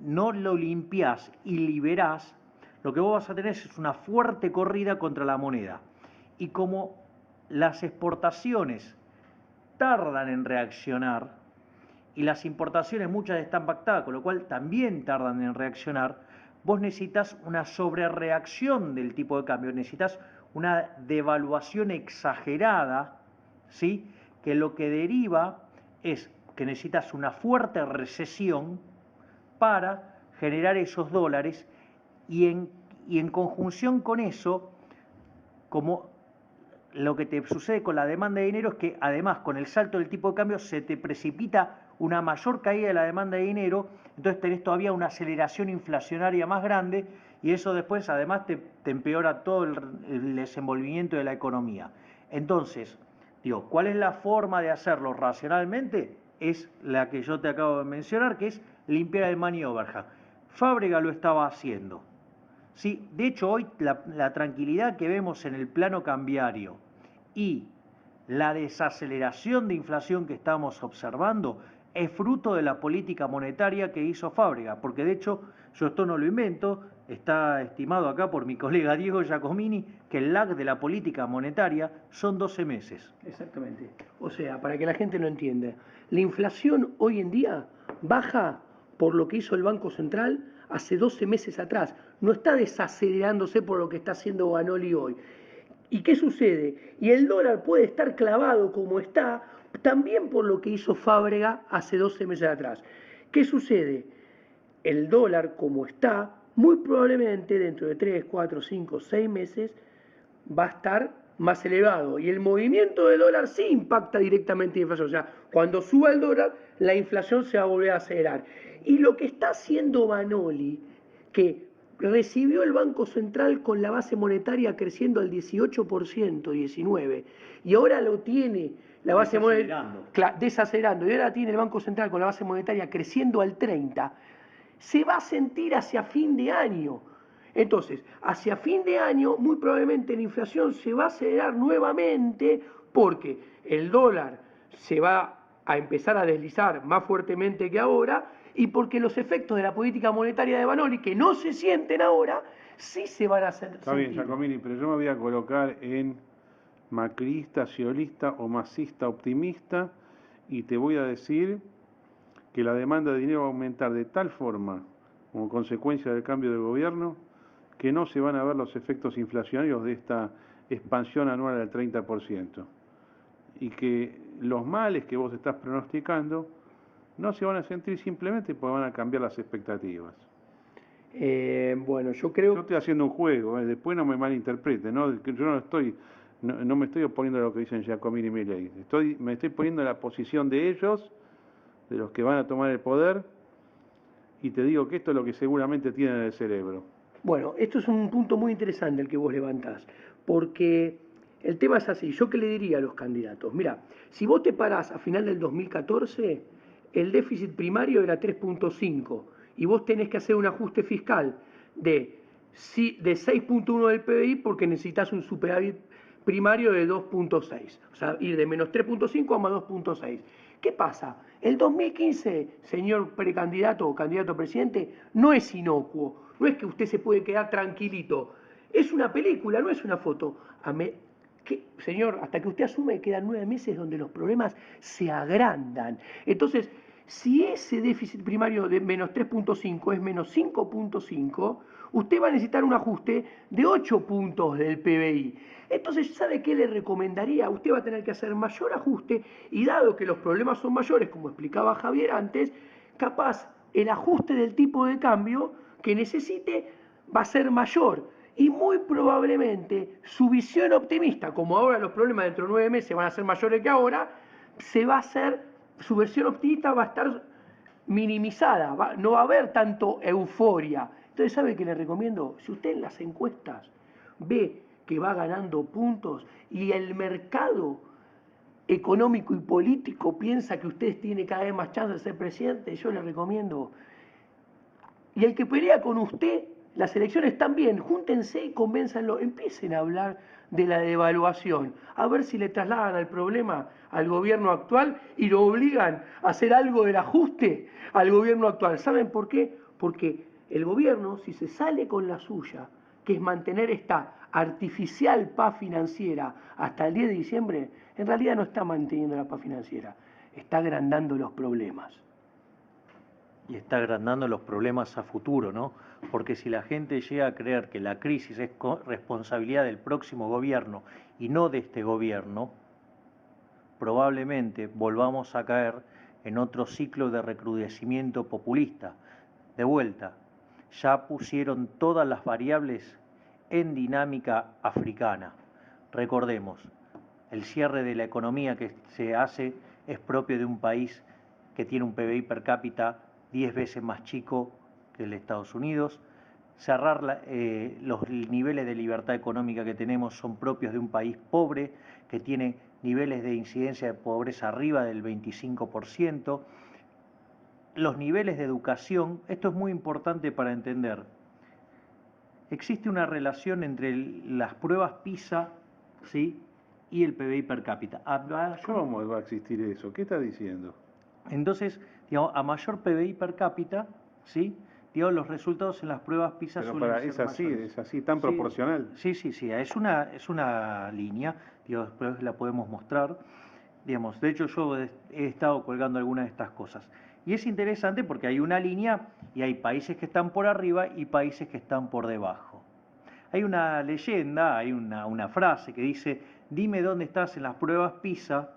no lo limpiás y liberás, lo que vos vas a tener es una fuerte corrida contra la moneda. Y como las exportaciones tardan en reaccionar y las importaciones muchas están pactadas, con lo cual también tardan en reaccionar, vos necesitas una sobrereacción del tipo de cambio, necesitas una devaluación exagerada, ¿sí? Que lo que deriva es que necesitas una fuerte recesión para generar esos dólares y en conjunción con eso, como lo que te sucede con la demanda de dinero es que además con el salto del tipo de cambio se te precipita una mayor caída de la demanda de dinero, entonces tenés todavía una aceleración inflacionaria más grande y eso después además te empeora todo el desenvolvimiento de la economía. Entonces, digo, ¿cuál es la forma de hacerlo racionalmente? Es la que yo te acabo de mencionar, que es limpiar el money overhang. Fábrega lo estaba haciendo. Sí, de hecho, hoy la tranquilidad que vemos en el plano cambiario y la desaceleración de inflación que estamos observando es fruto de la política monetaria que hizo Fábrega, porque de hecho, yo esto no lo invento, está estimado acá por mi colega Diego Giacomini, que el lag de la política monetaria son 12 meses. Exactamente. O sea, para que la gente lo entienda, la inflación hoy en día baja por lo que hizo el Banco Central hace 12 meses atrás. No está desacelerándose por lo que está haciendo Banoli hoy. ¿Y qué sucede? Y el dólar puede estar clavado como está, también por lo que hizo Fábrega hace 12 meses atrás. ¿Qué sucede? El dólar como está, muy probablemente dentro de 3, 4, 5, 6 meses va a estar más elevado. Y el movimiento del dólar sí impacta directamente en la inflación. O sea, cuando suba el dólar, la inflación se va a volver a acelerar. Y lo que está haciendo Banoli, que recibió el Banco Central con la base monetaria creciendo al 18%, 19%, y ahora lo tiene la base monetaria desacelerando, y ahora tiene el Banco Central con la base monetaria creciendo al 30%, se va a sentir hacia fin de año. Entonces, hacia fin de año, muy probablemente la inflación se va a acelerar nuevamente porque el dólar se va a empezar a deslizar más fuertemente que ahora y porque los efectos de la política monetaria de Banoli, que no se sienten ahora, sí se van a sentir. Está bien, Giacomini, pero yo me voy a colocar en macrista, sciolista o masista optimista y te voy a decir que la demanda de dinero va a aumentar de tal forma, como consecuencia del cambio de gobierno, que no se van a ver los efectos inflacionarios de esta expansión anual del 30%. Y que los males que vos estás pronosticando no se van a sentir simplemente porque van a cambiar las expectativas. Bueno, yo creo... Yo estoy haciendo un juego, después no me malinterpreten, ¿no? Yo no me estoy oponiendo a lo que dicen Giacomini y Milei. Me estoy poniendo en la posición de ellos, de los que van a tomar el poder, y te digo que esto es lo que seguramente tienen en el cerebro. Bueno, esto es un punto muy interesante el que vos levantás, porque el tema es así. ¿Yo qué le diría a los candidatos? Mira, si vos te parás a final del 2014, el déficit primario era 3.5 y vos tenés que hacer un ajuste fiscal de 6.1 del PBI porque necesitas un superávit primario de 2.6, o sea, ir de menos 3.5 a más 2.6. ¿Qué pasa? El 2015, señor precandidato o candidato a presidente, no es inocuo, no es que usted se puede quedar tranquilito, es una película, no es una foto. Señor, hasta que usted asume quedan 9 meses donde los problemas se agrandan. Entonces, si ese déficit primario de menos 3.5 es menos 5.5, usted va a necesitar un ajuste de 8 puntos del PBI. Entonces, ¿sabe qué le recomendaría? Usted va a tener que hacer mayor ajuste y dado que los problemas son mayores, como explicaba Javier antes, capaz el ajuste del tipo de cambio que necesite va a ser mayor. Y muy probablemente su visión optimista, como ahora los problemas dentro de 9 meses van a ser mayores que ahora, su versión optimista va a estar minimizada, no va a haber tanto euforia. Entonces, ¿sabe qué le recomiendo? Si usted en las encuestas ve que va ganando puntos y el mercado económico y político piensa que usted tiene cada vez más chance de ser presidente, yo le recomiendo. Y el que pelea con usted, las elecciones también, júntense y convénzanlo, empiecen a hablar de la devaluación, a ver si le trasladan al problema al gobierno actual y lo obligan a hacer algo del ajuste al gobierno actual. ¿Saben por qué? Porque el gobierno, si se sale con la suya, que es mantener esta artificial paz financiera hasta el 10 de diciembre, en realidad no está manteniendo la paz financiera, está agrandando los problemas. y está agrandando los problemas a futuro, ¿no? Porque si la gente llega a creer que la crisis es responsabilidad del próximo gobierno y no de este gobierno, probablemente volvamos a caer en otro ciclo de recrudecimiento populista. De vuelta, ya pusieron todas las variables en dinámica africana. Recordemos, el cierre de la economía que se hace es propio de un país que tiene un PBI per cápita 10 veces más chico que el de Estados Unidos. Cerrar los niveles de libertad económica que tenemos son propios de un país pobre que tiene niveles de incidencia de pobreza arriba del 25%. Los niveles de educación, esto es muy importante para entender. Existe una relación entre las pruebas PISA, ¿sí?, y el PBI per cápita. ¿Cómo va a existir eso? ¿Qué está diciendo? Entonces, digamos, a mayor PBI per cápita, ¿sí?, digamos, los resultados en las pruebas PISA Pero suelen ser es así, tan Sí, proporcional. Sí, es una línea, digamos, después la podemos mostrar. Digamos, de hecho, yo he estado colgando algunas de estas cosas. Y es interesante porque hay una línea y hay países que están por arriba y países que están por debajo. Hay una leyenda, hay una frase que dice: dime dónde estás en las pruebas PISA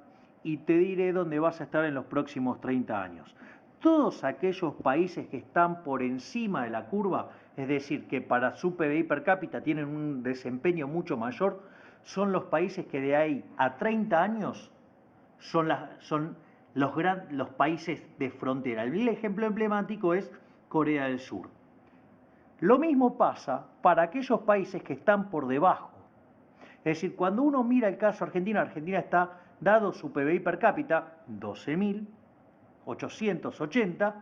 y te diré dónde vas a estar en los próximos 30 años. Todos aquellos países que están por encima de la curva, es decir, que para su PBI per cápita tienen un desempeño mucho mayor, son los países que de ahí a 30 años son los países de frontera. El ejemplo emblemático es Corea del Sur. Lo mismo pasa para aquellos países que están por debajo. Es decir, cuando uno mira el caso argentino, Argentina está, dado su PBI per cápita, 12.880,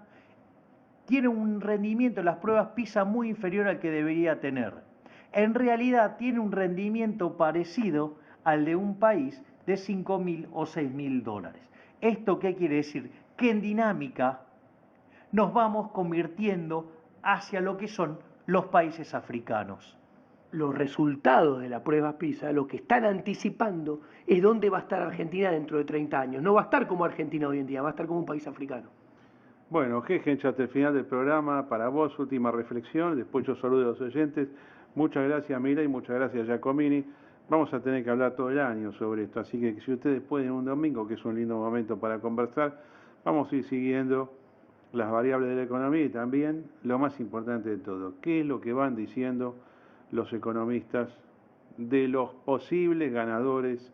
tiene un rendimiento en las pruebas PISA muy inferior al que debería tener. En realidad tiene un rendimiento parecido al de un país de 5.000 o 6.000 dólares. ¿Esto qué quiere decir? Que en dinámica nos vamos convirtiendo hacia lo que son los países africanos. Los resultados de la prueba PISA, lo que están anticipando es dónde va a estar Argentina dentro de 30 años. No va a estar como Argentina hoy en día, va a estar como un país africano. Bueno, Jejen, hasta el final del programa, para vos, última reflexión, después yo saludo a los oyentes. Muchas gracias, Mira, y muchas gracias, Giacomini. Vamos a tener que hablar todo el año sobre esto, así que si ustedes pueden un domingo, que es un lindo momento para conversar, vamos a ir siguiendo las variables de la economía y también lo más importante de todo, qué es lo que van diciendo los economistas de los posibles ganadores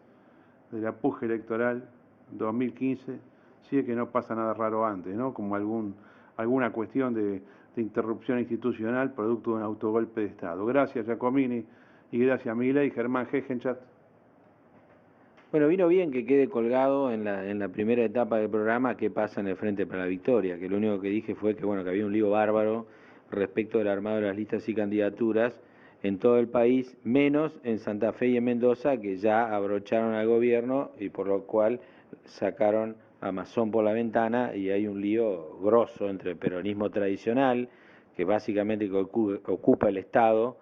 de la puja electoral 2015, si es que no pasa nada raro antes, ¿no? Como alguna cuestión de interrupción institucional producto de un autogolpe de Estado. Gracias, Giacomini, y gracias, Mila y Germán Jegenchat. Bueno, vino bien que quede colgado en la primera etapa del programa qué pasa en el Frente para la Victoria, que lo único que dije fue que, bueno, que había un lío bárbaro respecto del armado de las listas y candidaturas en todo el país, menos en Santa Fe y en Mendoza, que ya abrocharon al gobierno y por lo cual sacaron a Mazón por la ventana y hay un lío grosso entre el peronismo tradicional, que básicamente ocupa el Estado,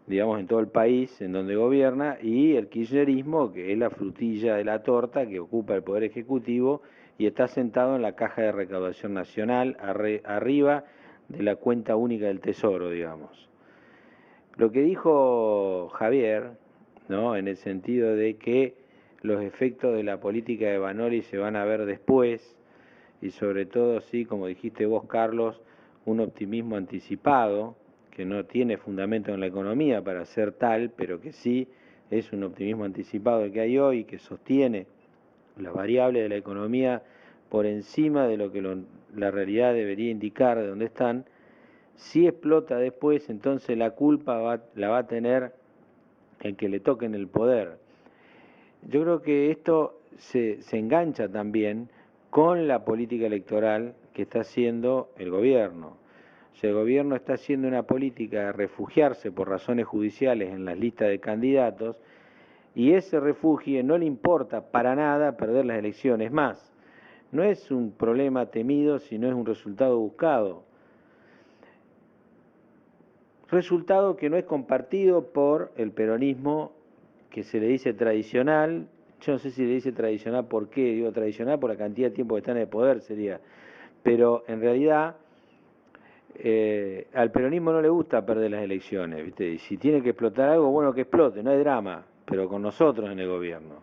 digamos, en todo el país en donde gobierna, y el kirchnerismo, que es la frutilla de la torta, que ocupa el Poder Ejecutivo y está sentado en la caja de recaudación nacional, arriba de la cuenta única del Tesoro, digamos. Lo que dijo Javier, ¿no?, en el sentido de que los efectos de la política de Vanoli se van a ver después, y sobre todo, sí, como dijiste vos, Carlos, un optimismo anticipado, que no tiene fundamento en la economía para ser tal, pero que sí es un optimismo anticipado el que hay hoy, que sostiene las variables de la economía por encima de lo que la realidad debería indicar de dónde están. Si explota después, entonces la culpa la va a tener el que le toque en el poder. Yo creo que esto se engancha también con la política electoral que está haciendo el gobierno. O sea, el gobierno está haciendo una política de refugiarse por razones judiciales en las listas de candidatos, y ese refugio no le importa para nada perder las elecciones. Más, no es un problema temido, sino es un resultado buscado. Resultado que no es compartido por el peronismo, que se le dice tradicional. Yo no sé si le dice tradicional por qué, digo tradicional por la cantidad de tiempo que está en el poder sería, pero en realidad al peronismo no le gusta perder las elecciones, ¿viste? Y si tiene que explotar algo, bueno, que explote, no hay drama, pero con nosotros en el gobierno.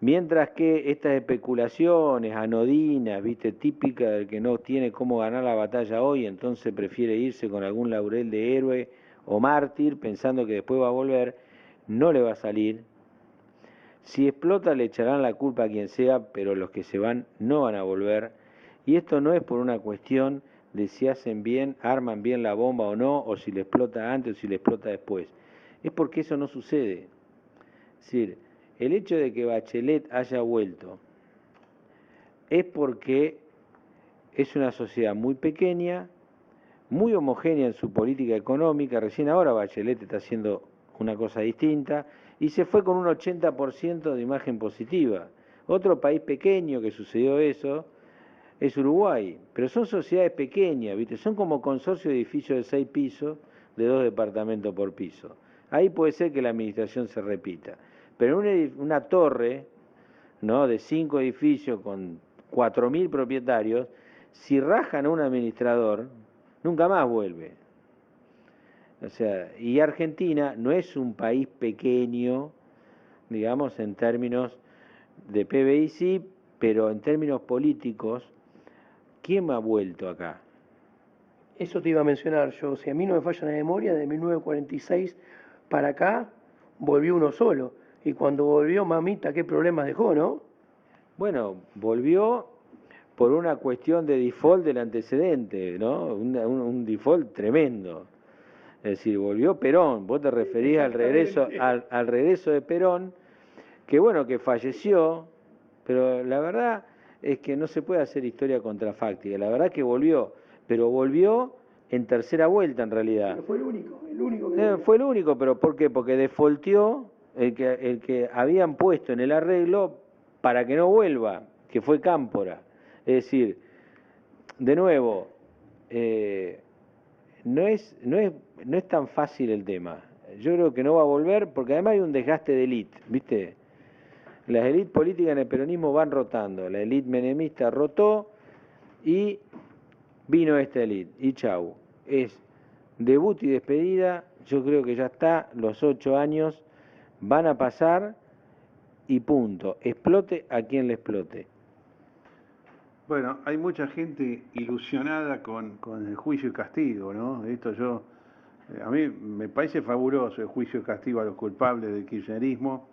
Mientras que estas especulaciones anodinas, ¿viste? Típicas del que no tiene cómo ganar la batalla hoy, entonces prefiere irse con algún laurel de héroe o mártir, pensando que después va a volver, no le va a salir. Si explota le echarán la culpa a quien sea, pero los que se van no van a volver. Y esto no es por una cuestión de si hacen bien, arman bien la bomba o no, o si le explota antes o si le explota después. Es porque eso no sucede. Es decir, el hecho de que Bachelet haya vuelto es porque es una sociedad muy pequeña, muy homogénea en su política económica. Recién ahora Bachelet está haciendo una cosa distinta y se fue con un 80% de imagen positiva. Otro país pequeño que sucedió eso es Uruguay, pero son sociedades pequeñas, ¿viste? Son como consorcio de edificios de 6 pisos, de 2 departamentos por piso. Ahí puede ser que la administración se repita, pero una torre, ¿no?, de 5 edificios con 4.000 propietarios, si rajan a un administrador, nunca más vuelve. O sea, y Argentina no es un país pequeño, digamos, en términos de PBI sí, pero en términos políticos, ¿quién ha vuelto acá? Eso te iba a mencionar yo. Si a mí no me falla la memoria, de 1946 para acá volvió uno solo. Y cuando volvió, mamita, qué problemas dejó, ¿no? Bueno, volvió por una cuestión de default del antecedente, ¿no? Un default tremendo. Es decir, volvió Perón. Vos te referís al regreso de Perón, que bueno, que falleció, pero la verdad es que no se puede hacer historia contrafáctica. La verdad que volvió, pero volvió en tercera vuelta en realidad. Pero fue el único que volvió. Fue el único, pero ¿por qué? Porque defaultió el que habían puesto en el arreglo para que no vuelva, que fue Cámpora. Es decir, de nuevo, no es tan fácil el tema. Yo creo que no va a volver porque además hay un desgaste de élite, ¿viste? Las élites políticas en el peronismo van rotando. La élite menemista rotó y vino esta élite. Y chau. Es debut y despedida. Yo creo que ya está. Los 8 años van a pasar y punto. Explote a quien le explote. Bueno, hay mucha gente ilusionada con el juicio y castigo, ¿no? A mí me parece fabuloso el juicio y castigo a los culpables del kirchnerismo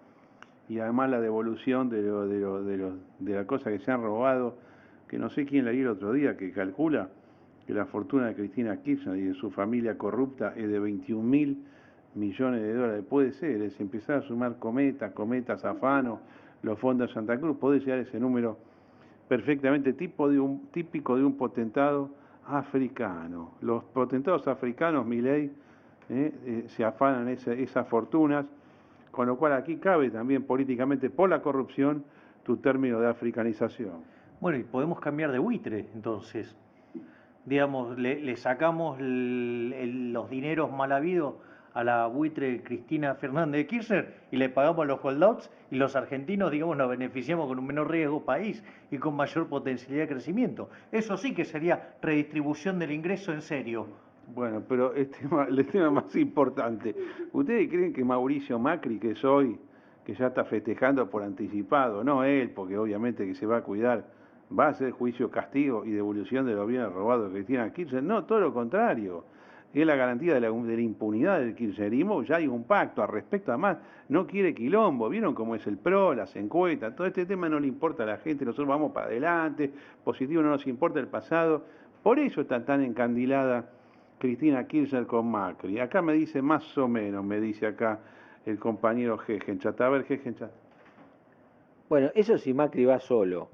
y además la devolución de la cosa que se han robado, que no sé quién leí el otro día, que calcula que la fortuna de Cristina Kirchner y de su familia corrupta es de 21.000 millones de dólares. Puede ser, es empezar a sumar cometas, Afano, los fondos de Santa Cruz, puede llegar a ese número perfectamente típico de un potentado africano. Los potentados africanos, Milei, se afanan esas fortunas, con lo cual aquí cabe también políticamente por la corrupción tu término de africanización. Bueno, y podemos cambiar de buitre, entonces. Digamos, le sacamos los dineros mal habidos a la buitre Cristina Fernández de Kirchner y le pagamos los holdouts y los argentinos, digamos, nos beneficiamos con un menor riesgo país y con mayor potencialidad de crecimiento. Eso sí que sería redistribución del ingreso en serio. Bueno, pero el tema más importante, ¿ustedes creen que Mauricio Macri, que es hoy, que ya está festejando por anticipado, no él, porque obviamente que se va a cuidar, va a hacer juicio, castigo y devolución de los bienes robados de Cristina Kirchner? No, todo lo contrario. Es la garantía de la impunidad del kirchnerismo. Ya hay un pacto al respecto. Además, no quiere quilombo. ¿Vieron cómo es el PRO, las encuestas? Todo este tema no le importa a la gente. Nosotros vamos para adelante. Positivo, no nos importa el pasado. Por eso está tan encandilada Cristina Kirchner con Macri. Acá me dice más o menos, me dice acá el compañero Gegenchat. A ver, Gegenchat. Bueno, eso sí, Macri va solo.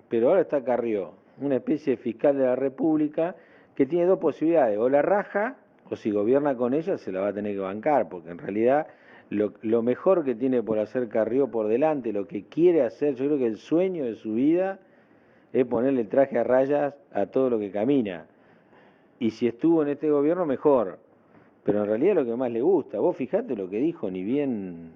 Pero ahora está Carrió, una especie de fiscal de la República que tiene dos posibilidades: o la raja, o si gobierna con ella se la va a tener que bancar, porque en realidad lo mejor que tiene por hacer Carrió por delante, lo que quiere hacer, yo creo que el sueño de su vida es ponerle el traje a rayas a todo lo que camina. Y si estuvo en este gobierno, mejor. Pero en realidad lo que más le gusta, vos fijate lo que dijo, ni bien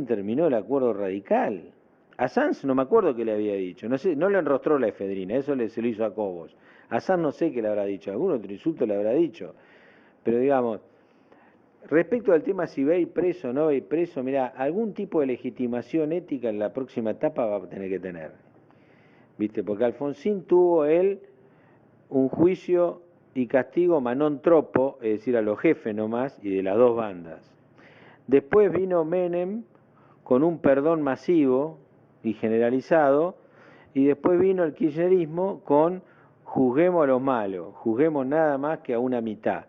terminó el acuerdo radical. A Sanz no me acuerdo qué le había dicho, no sé, no le enrostró la efedrina, eso se lo hizo a Cobos. Aznar no sé qué le habrá dicho, algún otro insulto le habrá dicho, pero digamos, respecto al tema si va a ir preso o no va a ir preso, mira, algún tipo de legitimación ética en la próxima etapa va a tener que tener, ¿viste? Porque Alfonsín tuvo él un juicio y castigo non troppo, es decir, a los jefes nomás, y de las dos bandas. Después vino Menem con un perdón masivo y generalizado, y después vino el kirchnerismo con juzguemos a los malos, juzguemos nada más que a una mitad.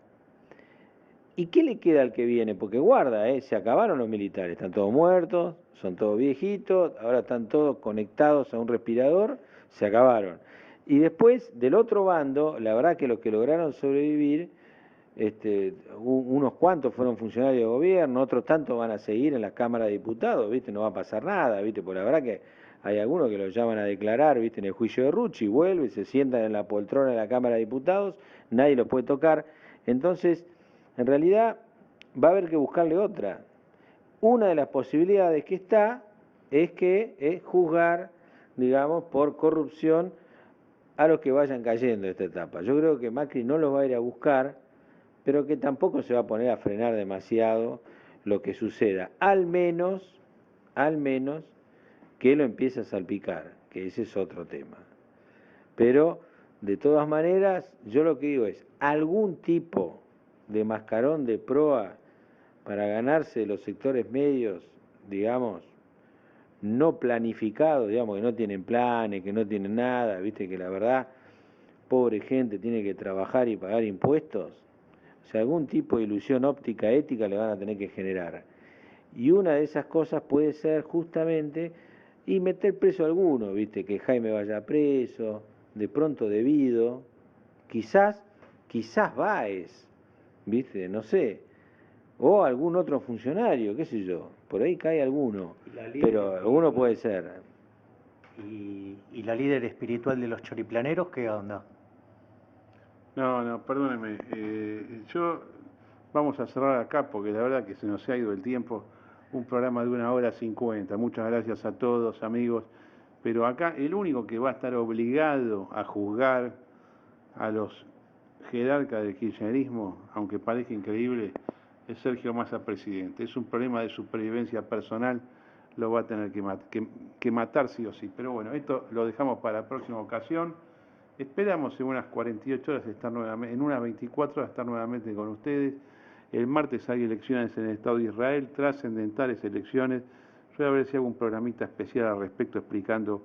¿Y qué le queda al que viene? Porque guarda, se acabaron los militares, están todos muertos, son todos viejitos, ahora están todos conectados a un respirador, se acabaron. Y después, del otro bando, la verdad que los que lograron sobrevivir, unos cuantos fueron funcionarios de gobierno, otros tantos van a seguir en la Cámara de Diputados, ¿viste? No va a pasar nada, ¿viste? Porque la verdad que hay algunos que los llaman a declarar, ¿viste? En el juicio de Rucci, vuelve, se sientan en la poltrona de la Cámara de Diputados, nadie los puede tocar. Entonces, en realidad, va a haber que buscarle otra. Una de las posibilidades que está es juzgar, digamos, por corrupción a los que vayan cayendo de esta etapa. Yo creo que Macri no los va a ir a buscar, pero que tampoco se va a poner a frenar demasiado lo que suceda. Al menos que lo empiece a salpicar, que ese es otro tema. Pero, de todas maneras, yo lo que digo es, algún tipo de mascarón de proa para ganarse los sectores medios, digamos, no planificados, digamos, que no tienen planes, que no tienen nada, viste que la verdad, pobre gente tiene que trabajar y pagar impuestos, o sea, algún tipo de ilusión óptica ética le van a tener que generar. Y una de esas cosas puede ser justamente y meter preso a alguno, viste, que Jaime vaya preso, de pronto debido, quizás Báez, viste, no sé, o algún otro funcionario, qué sé yo, por ahí cae alguno, pero alguno puede ser. ¿Y la líder espiritual de los choriplaneros qué onda? No, perdóneme. Vamos a cerrar acá porque la verdad que se nos ha ido el tiempo. Un programa de 1 hora 50. Muchas gracias a todos, amigos. Pero acá el único que va a estar obligado a juzgar a los jerarcas del kirchnerismo, aunque parezca increíble, es Sergio Massa presidente. Es un problema de supervivencia personal, lo va a tener que matar sí o sí. Pero bueno, esto lo dejamos para la próxima ocasión. Esperamos en unas 48 horas estar nuevamente, en unas 24 horas estar nuevamente con ustedes. El martes hay elecciones en el Estado de Israel, trascendentales elecciones. Yo voy a ver si hago un programita especial al respecto explicando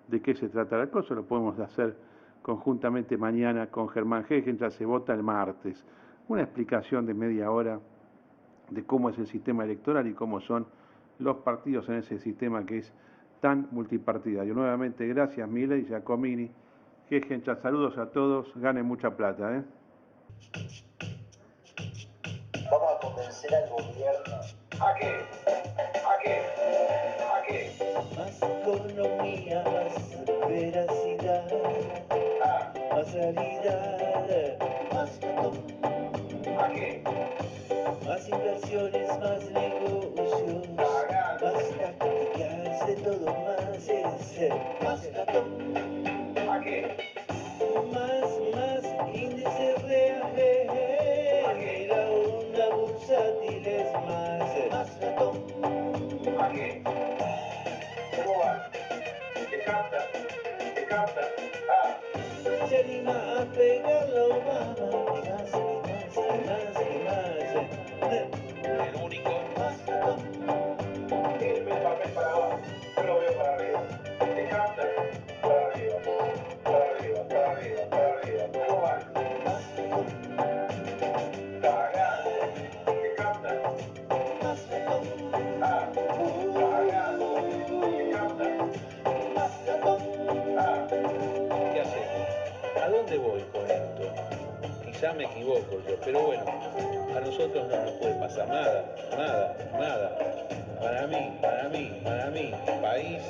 de qué se trata la cosa. Lo podemos hacer conjuntamente mañana con Germán Hegen, ya se vota el martes. Una explicación de media hora de cómo es el sistema electoral y cómo son los partidos en ese sistema que es tan multipartidario. Nuevamente, gracias Milei, Giacomini, Hegen, saludos a todos, ganen mucha plata, ¿eh? Vamos a convencer al gobierno. ¿A qué? ¿A qué? ¿A qué? Más economía, más veracidad, más realidad, más ¿A qué? más inversiones, más negocios, más tácticas, de todo más es más ratón, ¿A qué? más índices reales, la onda bursátil es más ratón. ¿A qué? ¿Cómo va? ¿Te capta? ¿Te capta? Se anima a pegarlo Obama, y más, y más, y más, y más. El único. Más ratón. El papel para abajo, yo lo veo para arriba. ¿Te capta? Para arriba, para arriba, para arriba, para arriba. ¿Cómo va? Cagando. ¿Te capta? Más ratón. Cagando. ¿Te capta? Más ratón. ¿Qué hacemos? ¿A dónde voy con esto? Quizá me equivoco yo, pero bueno, a nosotros no nos puede pasar nada, nada. Para mí, país,